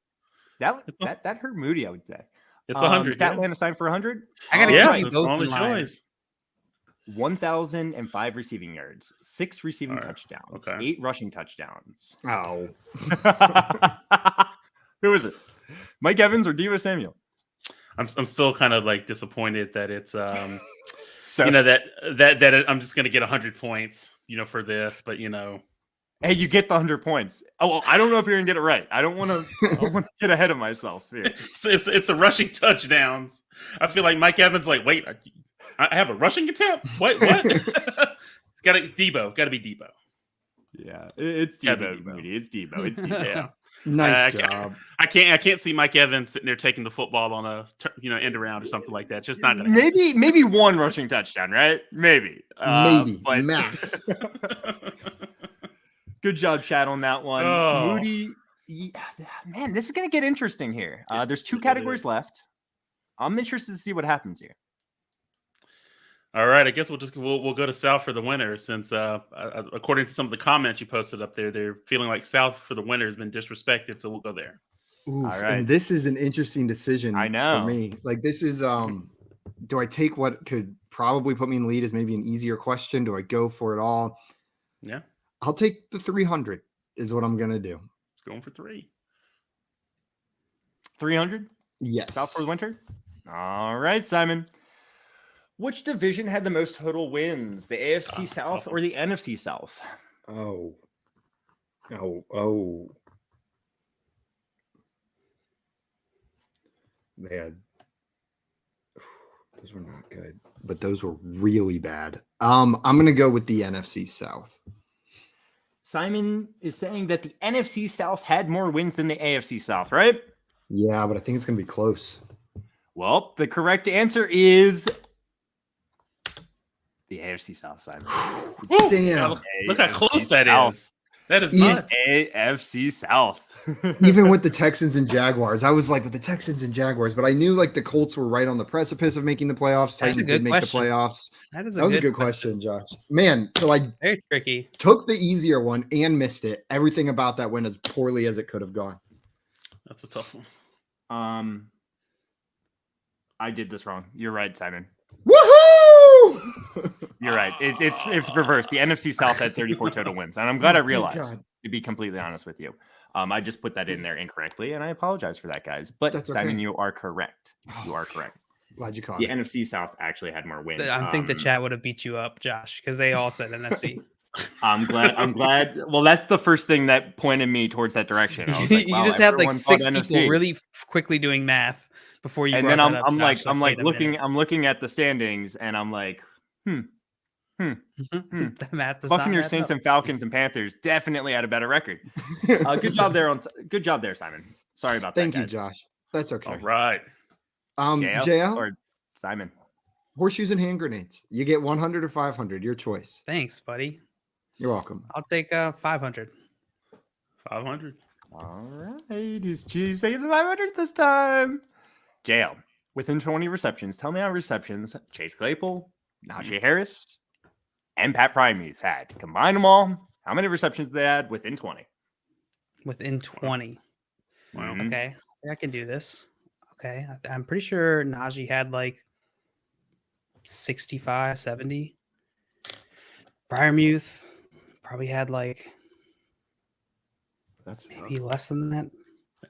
100. That hurt Moody, I would say. It's 100. Stat Yeah, line assigned for 100. I gotta yeah, keep you that's both the only in line. choice. 1,005 receiving yards, 6 receiving All right. touchdowns, Okay. 8 rushing touchdowns. Oh, Who is it? Mike Evans or Divo Samuel? I'm still kind of like disappointed that it's So, that I'm just gonna get 100 points, for this, but hey, you get the 100 points. Oh, well, I don't know if you're gonna get it right. I don't want to get ahead of myself here. it's the rushing touchdowns. I feel like Mike Evans like, wait, I have a rushing attempt. What? It's got to be Debo. Yeah, it's Gotta be Debo, Debo. Moody. It's Debo. It's Debo. Yeah. nice job. I can't see Mike Evans sitting there taking the football on a end around or something like that. It's just not gonna Maybe one rushing touchdown, right? Maybe. Maybe But max. good job, Chad, on that one. Oh. Moody, man, this is going to get interesting here. There's 2 it categories is. left. I'm interested to see what happens here. All right, I guess we'll go to South for the winner since according to some of the comments you posted up there, they're feeling like South for the winner has been disrespected, so we'll go there. Oof, All right. And this is an interesting decision. I know. For me. Like this is do I take what could probably put me in the lead as maybe an easier question? Do I go for it all? Yeah, I'll take the 300 is what I'm gonna do. it's going for 3. 300? Yes. South for the winter? All right, Simon. Which division had the most total wins? The AFC South or the NFC South? Oh. They had those were not good, but those were really bad. I'm gonna go with the NFC South. Simon is saying that the NFC South had more wins than the AFC South, right? Yeah, but I think it's gonna be close. Well, the correct answer is the AFC South, Simon. Damn. Look how close that South. is. That is Yeah. nuts. AFC South. Even with the Texans and Jaguars, I was like with the Texans and Jaguars, but I knew like the Colts were right on the precipice of making the playoffs. That's a Titans good did make question. the playoffs. That is That was a good question, Josh. Man, so I Very tricky. took the easier one and missed it. Everything about that went as poorly as it could have gone. That's a tough one. I did this wrong. You're right, Simon. Woohoo! You're right. It's reversed. The NFC South had 34 total wins, and I'm glad I Thank realized. God. To be completely honest with you, I just put that in there incorrectly, and I apologize for that, guys. But That's Simon, okay. you are correct. You are correct. Glad you caught The it. NFC South actually had more wins. I think the chat would have beat you up, Josh, because they all said NFC. I'm glad. Well, that's the first thing that pointed me towards that direction. I was like, You wow, just had like everyone thought 6 people NFC. really quickly doing math before you. And brought then that up, I'm Josh. like Wait a minute. I'm looking at the standings, and I'm like, The math does Buccaneers, not Saints, up. and Falcons and Panthers definitely had a better record. Good job there, Simon. Sorry about that. Thank you, guys. Josh. That's okay. All right. JL JL, or Simon? horseshoes and hand grenades. You get 100 or 500. Your choice. Thanks, buddy. You're welcome. I'll take 500. 500. All right, he's saying the 500 this time. JL, within 20 receptions. Tell me how receptions Chase Claypool, Najee Harris, and Pat Frymuth had. Combine them all. How many receptions they had within 20? Within 20. Wow. Mhm. Okay. I can do this. Okay. I'm pretty sure Najee had like 65, 70. Fryermuth probably had like That's maybe tough. less than that.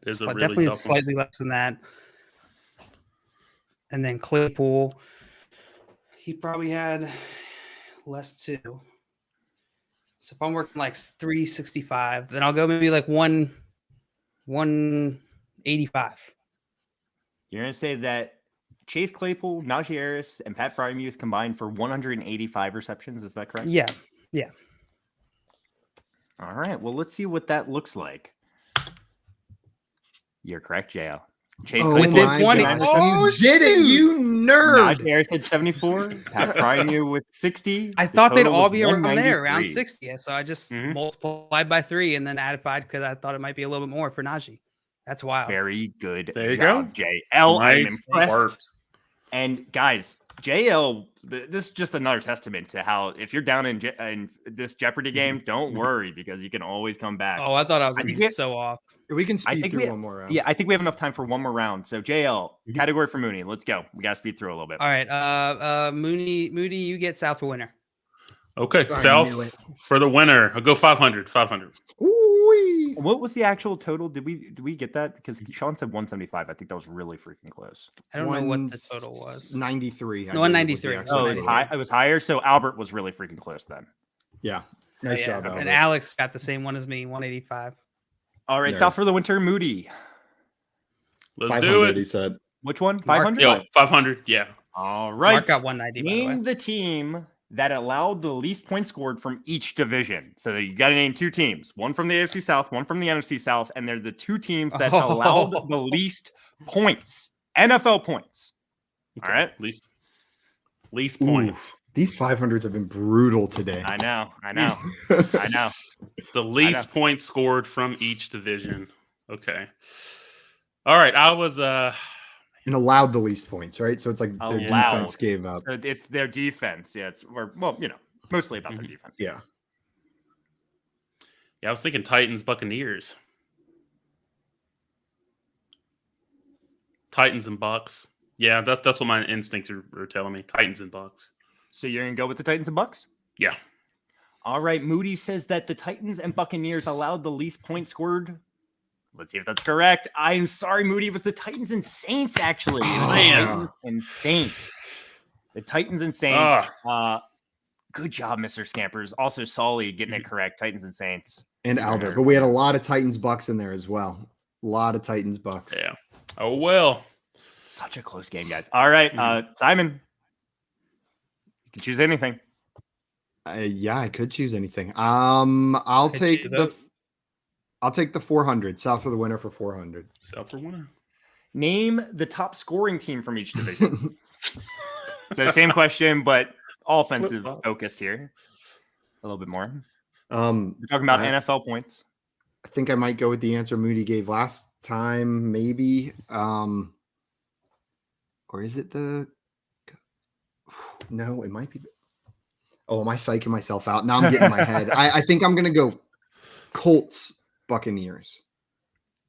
It is a really Definitely tough one. slightly less than that. And then Claypool, he probably had less too. So if I'm working like 365, then I'll go maybe like 185. You're going to say that Chase Claypool, Najee Harris, and Pat Frymuth combined for 185 receptions. Is that correct? Yeah. All right. Well, let's see what that looks like. You're correct, JL. Chase Within Claypool, 20. combined Oh, Oh, you did it, shoot. you nerd. Najee Harris had 74. Pat Frymuth with 60. I The thought they'd total all was be around there, 193. around 60. So I just Mhm. multiplied by 3 and then added 5 because I thought it might be a little bit more for Najee. That's wild. Very good There you job, go. JL. I'm Nice impressed. work. And guys, JL, this is just another testament to how if you're down in this Jeopardy game, don't worry because you can always come back. Oh, I thought I was I going to think be we- so off. We can I speed think through we- one more round. Yeah, I think we have enough time for one more round. So JL, category for Mooney. Let's go. We got to speed through a little bit. All right. Moody, you get South for winner. Okay, I South knew it. for the winner. I'll go 500. 500. Ooh-wee. What was the actual total? Did we get that? Because Sean said 175. I think that was really freaking close. I don't know what the total was. 93. No, 193. Oh, it was high. It was higher. So Albert was really freaking close then. Yeah. Nice job, And Albert. Alex got the same one as me, 185. All right, Nerd. South for the winter, Moody. Let's do it. He said. Which one? Mark, 500. Yo, 500. Yeah. All right. Mark got 190, by the Name way. the team that allowed the least points scored from each division. So you got to name two teams, one from the AFC South, one from the NFC South, and they're the two teams that allowed the least points, NFL points. All right. Least points. These 500s have been brutal today. I know. I know. The least points scored from each division. Okay. All right. I was And allowed the least points, right? So it's like their Allowed. defense gave up. So it's their defense. Yeah, mostly about their defense. Yeah. I was thinking Titans, Buccaneers. Titans and Bucks. Yeah, that's what my instincts are telling me. Titans and Bucks. So you're gonna go with the Titans and Bucks? Yeah. All right. Moody says that the Titans and Buccaneers allowed the least points scored. Let's see if that's correct. I'm sorry, Moody. It was the Titans and Saints, actually. It was the Titans and Saints. The Titans and Saints. Good job, Mr. Scampers. Also, Solly getting it correct. Titans and Saints. And Albert. But we had a lot of Titans Bucks in there as well. A lot of Titans Bucks. Yeah. Oh, well. Such a close game, guys. All right. Simon, you can choose anything. Yeah, I could choose anything. I'll take the 400. South for the winner for 400. South for winner. Name the top scoring team from each division. So same question, but all offensive focused here. A little bit more. We're talking about NFL points. I think I might go with the answer Moody gave last time, maybe. Or is it the? No, it might be. Oh, am I psyching myself out? Now I'm getting in my head. I think I'm gonna go Colts, Buccaneers.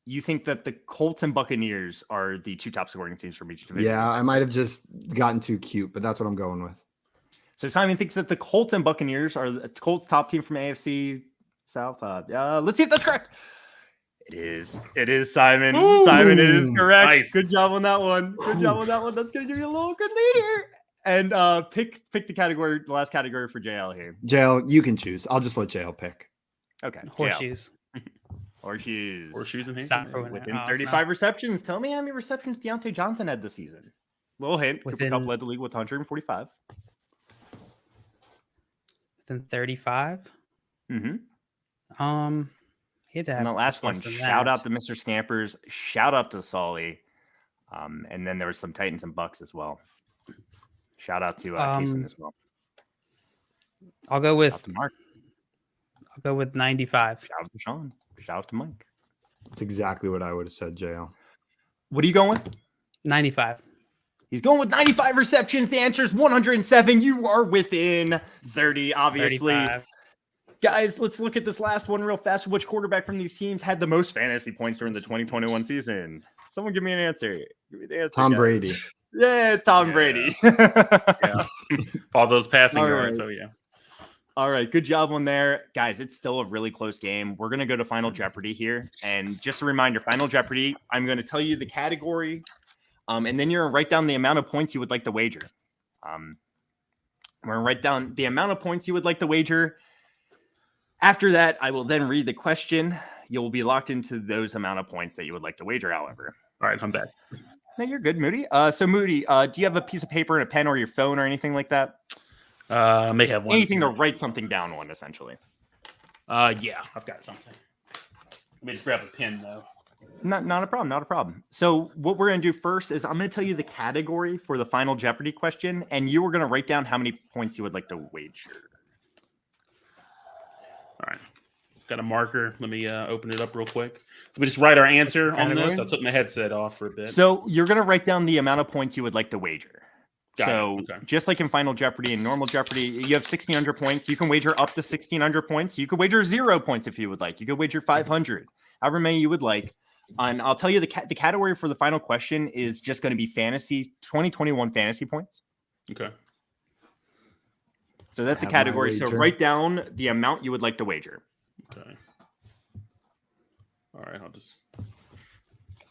You think that the Colts and Buccaneers are the two top scoring teams from each division? Yeah, I might have just gotten too cute, but that's what I'm going with. So Simon thinks that the Colts and Buccaneers are the Colts top team from AFC South. Let's see if that's correct. It is. It is, Simon. Ooh, Simon, it is correct. nice. Good job on that one. Good job on that one. That's going to give you a little good lead here. And pick the last category for JL here. JL, you can choose. I'll just let JL pick. Okay. Horseshoes. Horseshoes. Horseshoes in hand. South for winner. Within 35 receptions. Tell me how many receptions Deontay Johnson had this season. Little hint. Cooper Kupp led the league with 145. Within 35. Mm-hmm. He had to have And the last one, less than shout that. out to Mr. Scampers, shout out to Solly. And then there was some Titans and Bucks as well. Shout out to Kason as well. I'll go Shout out with to Mark. 95. Shout out to Sean. Shout out to Mike. That's exactly what I would have said, JL. What are you going with? 95. He's going with 95 receptions. The answer is 107. You are within 30, obviously. 35. Guys, let's look at this last one real fast. Which quarterback from these teams had the most fantasy points during the 2021 season? Someone give me an answer. Give me the answer. Tom guys. Brady. Yeah, it's Tom Yeah. Brady. Yeah. All those passing All yards. right. So yeah. All right, good job on there. Guys, it's still a really close game. We're going to go to Final Jeopardy here. And just a reminder, Final Jeopardy, I'm going to tell you the category, and then you're going to write down the amount of points you would like to wager. We're going to write down the amount of points you would like to wager. After that, I will then read the question. You will be locked into those amount of points that you would like to wager, however. All right, I'm back. No, you're good, Moody. So, Moody, do you have a piece of paper and a pen or your phone or anything like that? I may have one. Anything to write something down on, essentially. Yeah, I've got something. Let me just grab a pen, though. Not a problem. So what we're going to do first is I'm going to tell you the category for the Final Jeopardy question, and you are going to write down how many points you would like to wager. All right. Got a marker. Let me open it up real quick. So we just write our answer on this. I took my headset off for a bit. So you're going to write down the amount of points you would like to wager. Got it. Okay. Just like in Final Jeopardy and normal Jeopardy, you have 1,600 points. You can wager up to 1,600 points. You could wager 0 points if you would like. You could wager 500, however many you would like. And I'll tell you the category for the final question is just going to be fantasy 2021 fantasy points. Okay. So that's the Have my category. So wager. write down the amount you would like to wager. Okay. All right. I'll just.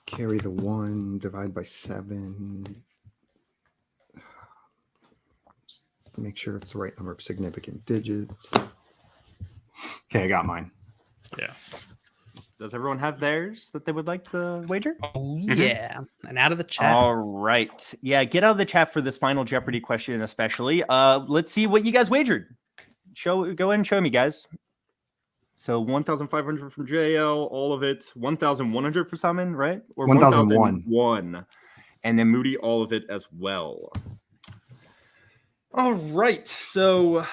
Carry the 1, divide by 7. Just make sure it's the right number of significant digits. Okay, I got mine. Yeah. Does everyone have theirs that they would like to wager? Oh, yeah. And out of the chat. All right. Yeah, get out of the chat for this Final Jeopardy question, especially. Let's see what you guys wagered. Go ahead and show me, guys. So 1,500 from JL, all of it. 1,100 for Simon, right? Or 1,001. 1,001. And then Moody, all of it as well. All right. So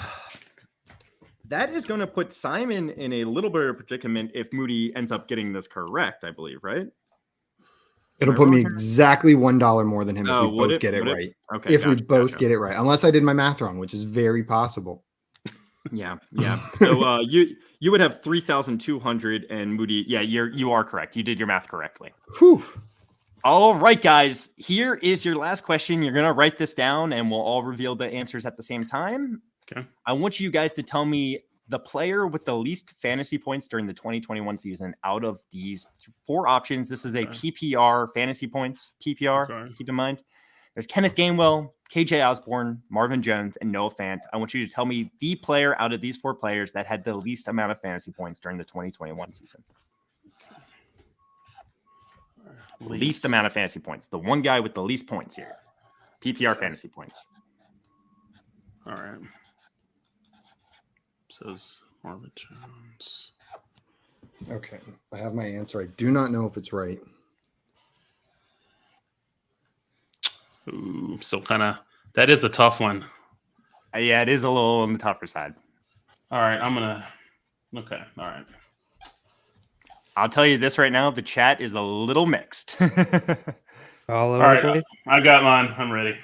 that is going to put Simon in a little bit of a predicament if Moody ends up getting this correct, I believe, right? It'll put me exactly $1 more than him if we both get it would right. Okay. If we both get it right, unless I did my math wrong, which is very possible. Yeah. So you would have 3,200 and Moody. Yeah, you are correct. You did your math correctly. Whew. All right, guys. Here is your last question. You're gonna write this down, and we'll all reveal the answers at the same time. Okay. I want you guys to tell me the player with the least fantasy points during the 2021 season out of these 4 options. This is a PPR fantasy points. PPR. Okay. Keep in mind. There's Kenneth Gainwell, KJ Osborne, Marvin Jones, and Noah Fant. I want you to tell me the player out of these 4 players that had the least amount of fantasy points during the 2021 season. Least amount of fantasy points. The one guy with the least points here. PPR fantasy points. All right. Says Marvin Jones. Okay, I have my answer. I do not know if it's right. Ooh, so kind of that is a tough one. Yeah, it is a little on the tougher side. All right, okay. All right. I'll tell you this right now. The chat is a little mixed. All over All the right, place. I got mine. I'm ready.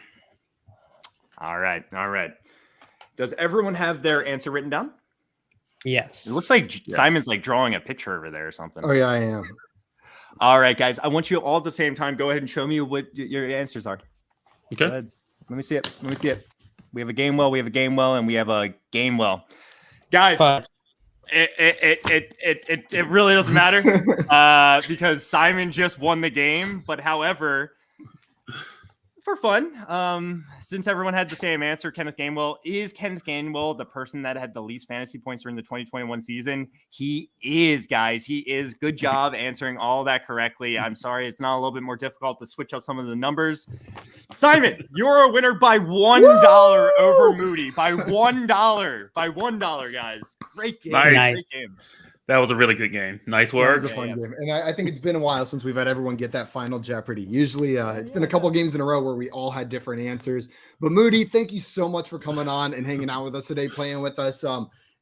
All right. Does everyone have their answer written down? Yes. It looks like Simon's like drawing a picture over there or something. Oh, yeah, I am. All right, guys. I want you all at the same time. Go ahead and show me what your answers are. Go Okay. ahead. Let me see it. We have a Gainwell, and we have a Gainwell. Guys, But it really doesn't matter because Simon just won the game. But however, for fun, since everyone had the same answer, Kenneth Gainwell, is Kenneth Gainwell the person that had the least fantasy points during the 2021 season? He is, guys. He is. Good job answering all that correctly. I'm sorry, it's not a little bit more difficult to switch up some of the numbers. Simon, you're a winner by $1 over Moody. By $1, guys. Great game. Nice. Great game. That was a really good game. Nice It work. was a fun game. And I think it's been a while since we've had everyone get that Final Jeopardy. Usually it's been a couple games in a row where we all had different answers. But Moody, thank you so much for coming on and hanging out with us today, playing with us.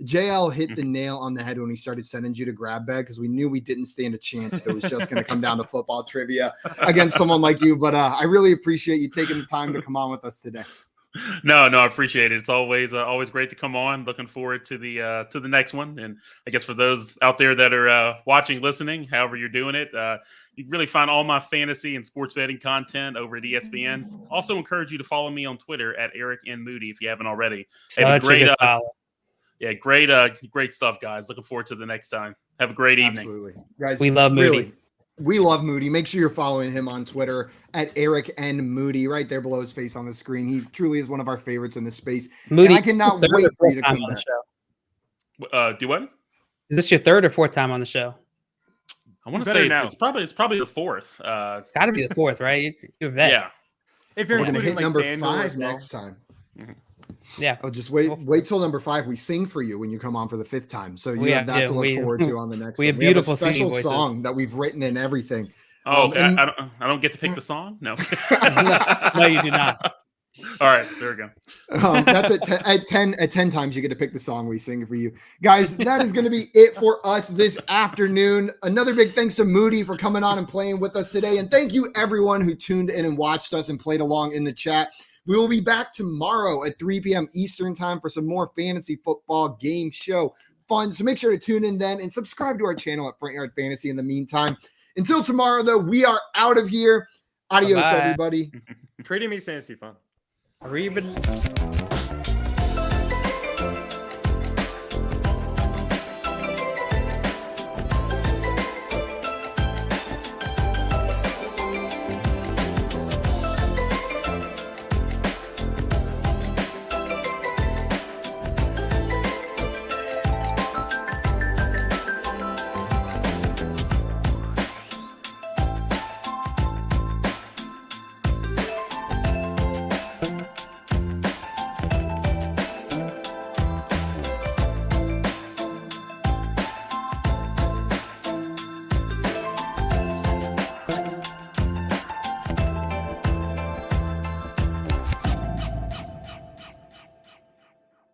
JL hit the nail on the head when he started sending you to grab bag because we knew we didn't stand a chance if it was just going to come down to football trivia against someone like you. But I really appreciate you taking the time to come on with us today. No, I appreciate it. It's always great to come on. Looking forward to the next one. And I guess for those out there that are watching, listening, however you're doing it, you can really find all my fantasy and sports betting content over at ESPN. Also encourage you to follow me on Twitter at Eric N. Moody if you haven't already. Have a great, great stuff, guys. Looking forward to the next time. Have a great evening. Absolutely. Guys, We love Moody. Really, we love Moody. Make sure you're following him on Twitter at Eric N. Moody, right there below his face on the screen. He truly is one of our favorites in this space. Moody, And I cannot third wait or for you to fourth time come on the back. show. Do what? Is this your third or fourth time on the show? I want to Better say now. it's probably the fourth. It's got to be the fourth, right? You're a vet. Yeah. If you're We're going to including hit number FanDuel 5 as well. next time. Yeah. Oh, just wait till number 5. We sing for you when you come on for the 5th time. So you We have have- that yeah, to look we- forward to on the next we one. have beautiful a special singing voices. song that we've written and everything. Oh, okay. and- I don't get to pick the song? No. No, you do not. All right, there we go. That's at 10 times you get to pick the song we sing for you. Guys, that is going to be it for us this afternoon. Another big thanks to Moody for coming on and playing with us today. And thank you everyone who tuned in and watched us and played along in the chat. We will be back tomorrow at 3 p.m. Eastern time for some more fantasy football game show fun. So make sure to tune in then and subscribe to our channel at Front Yard Fantasy in the meantime. Until tomorrow, though, we are out of here. Adios, Bye-bye. everybody. Trading makes fantasy fun. Arriba.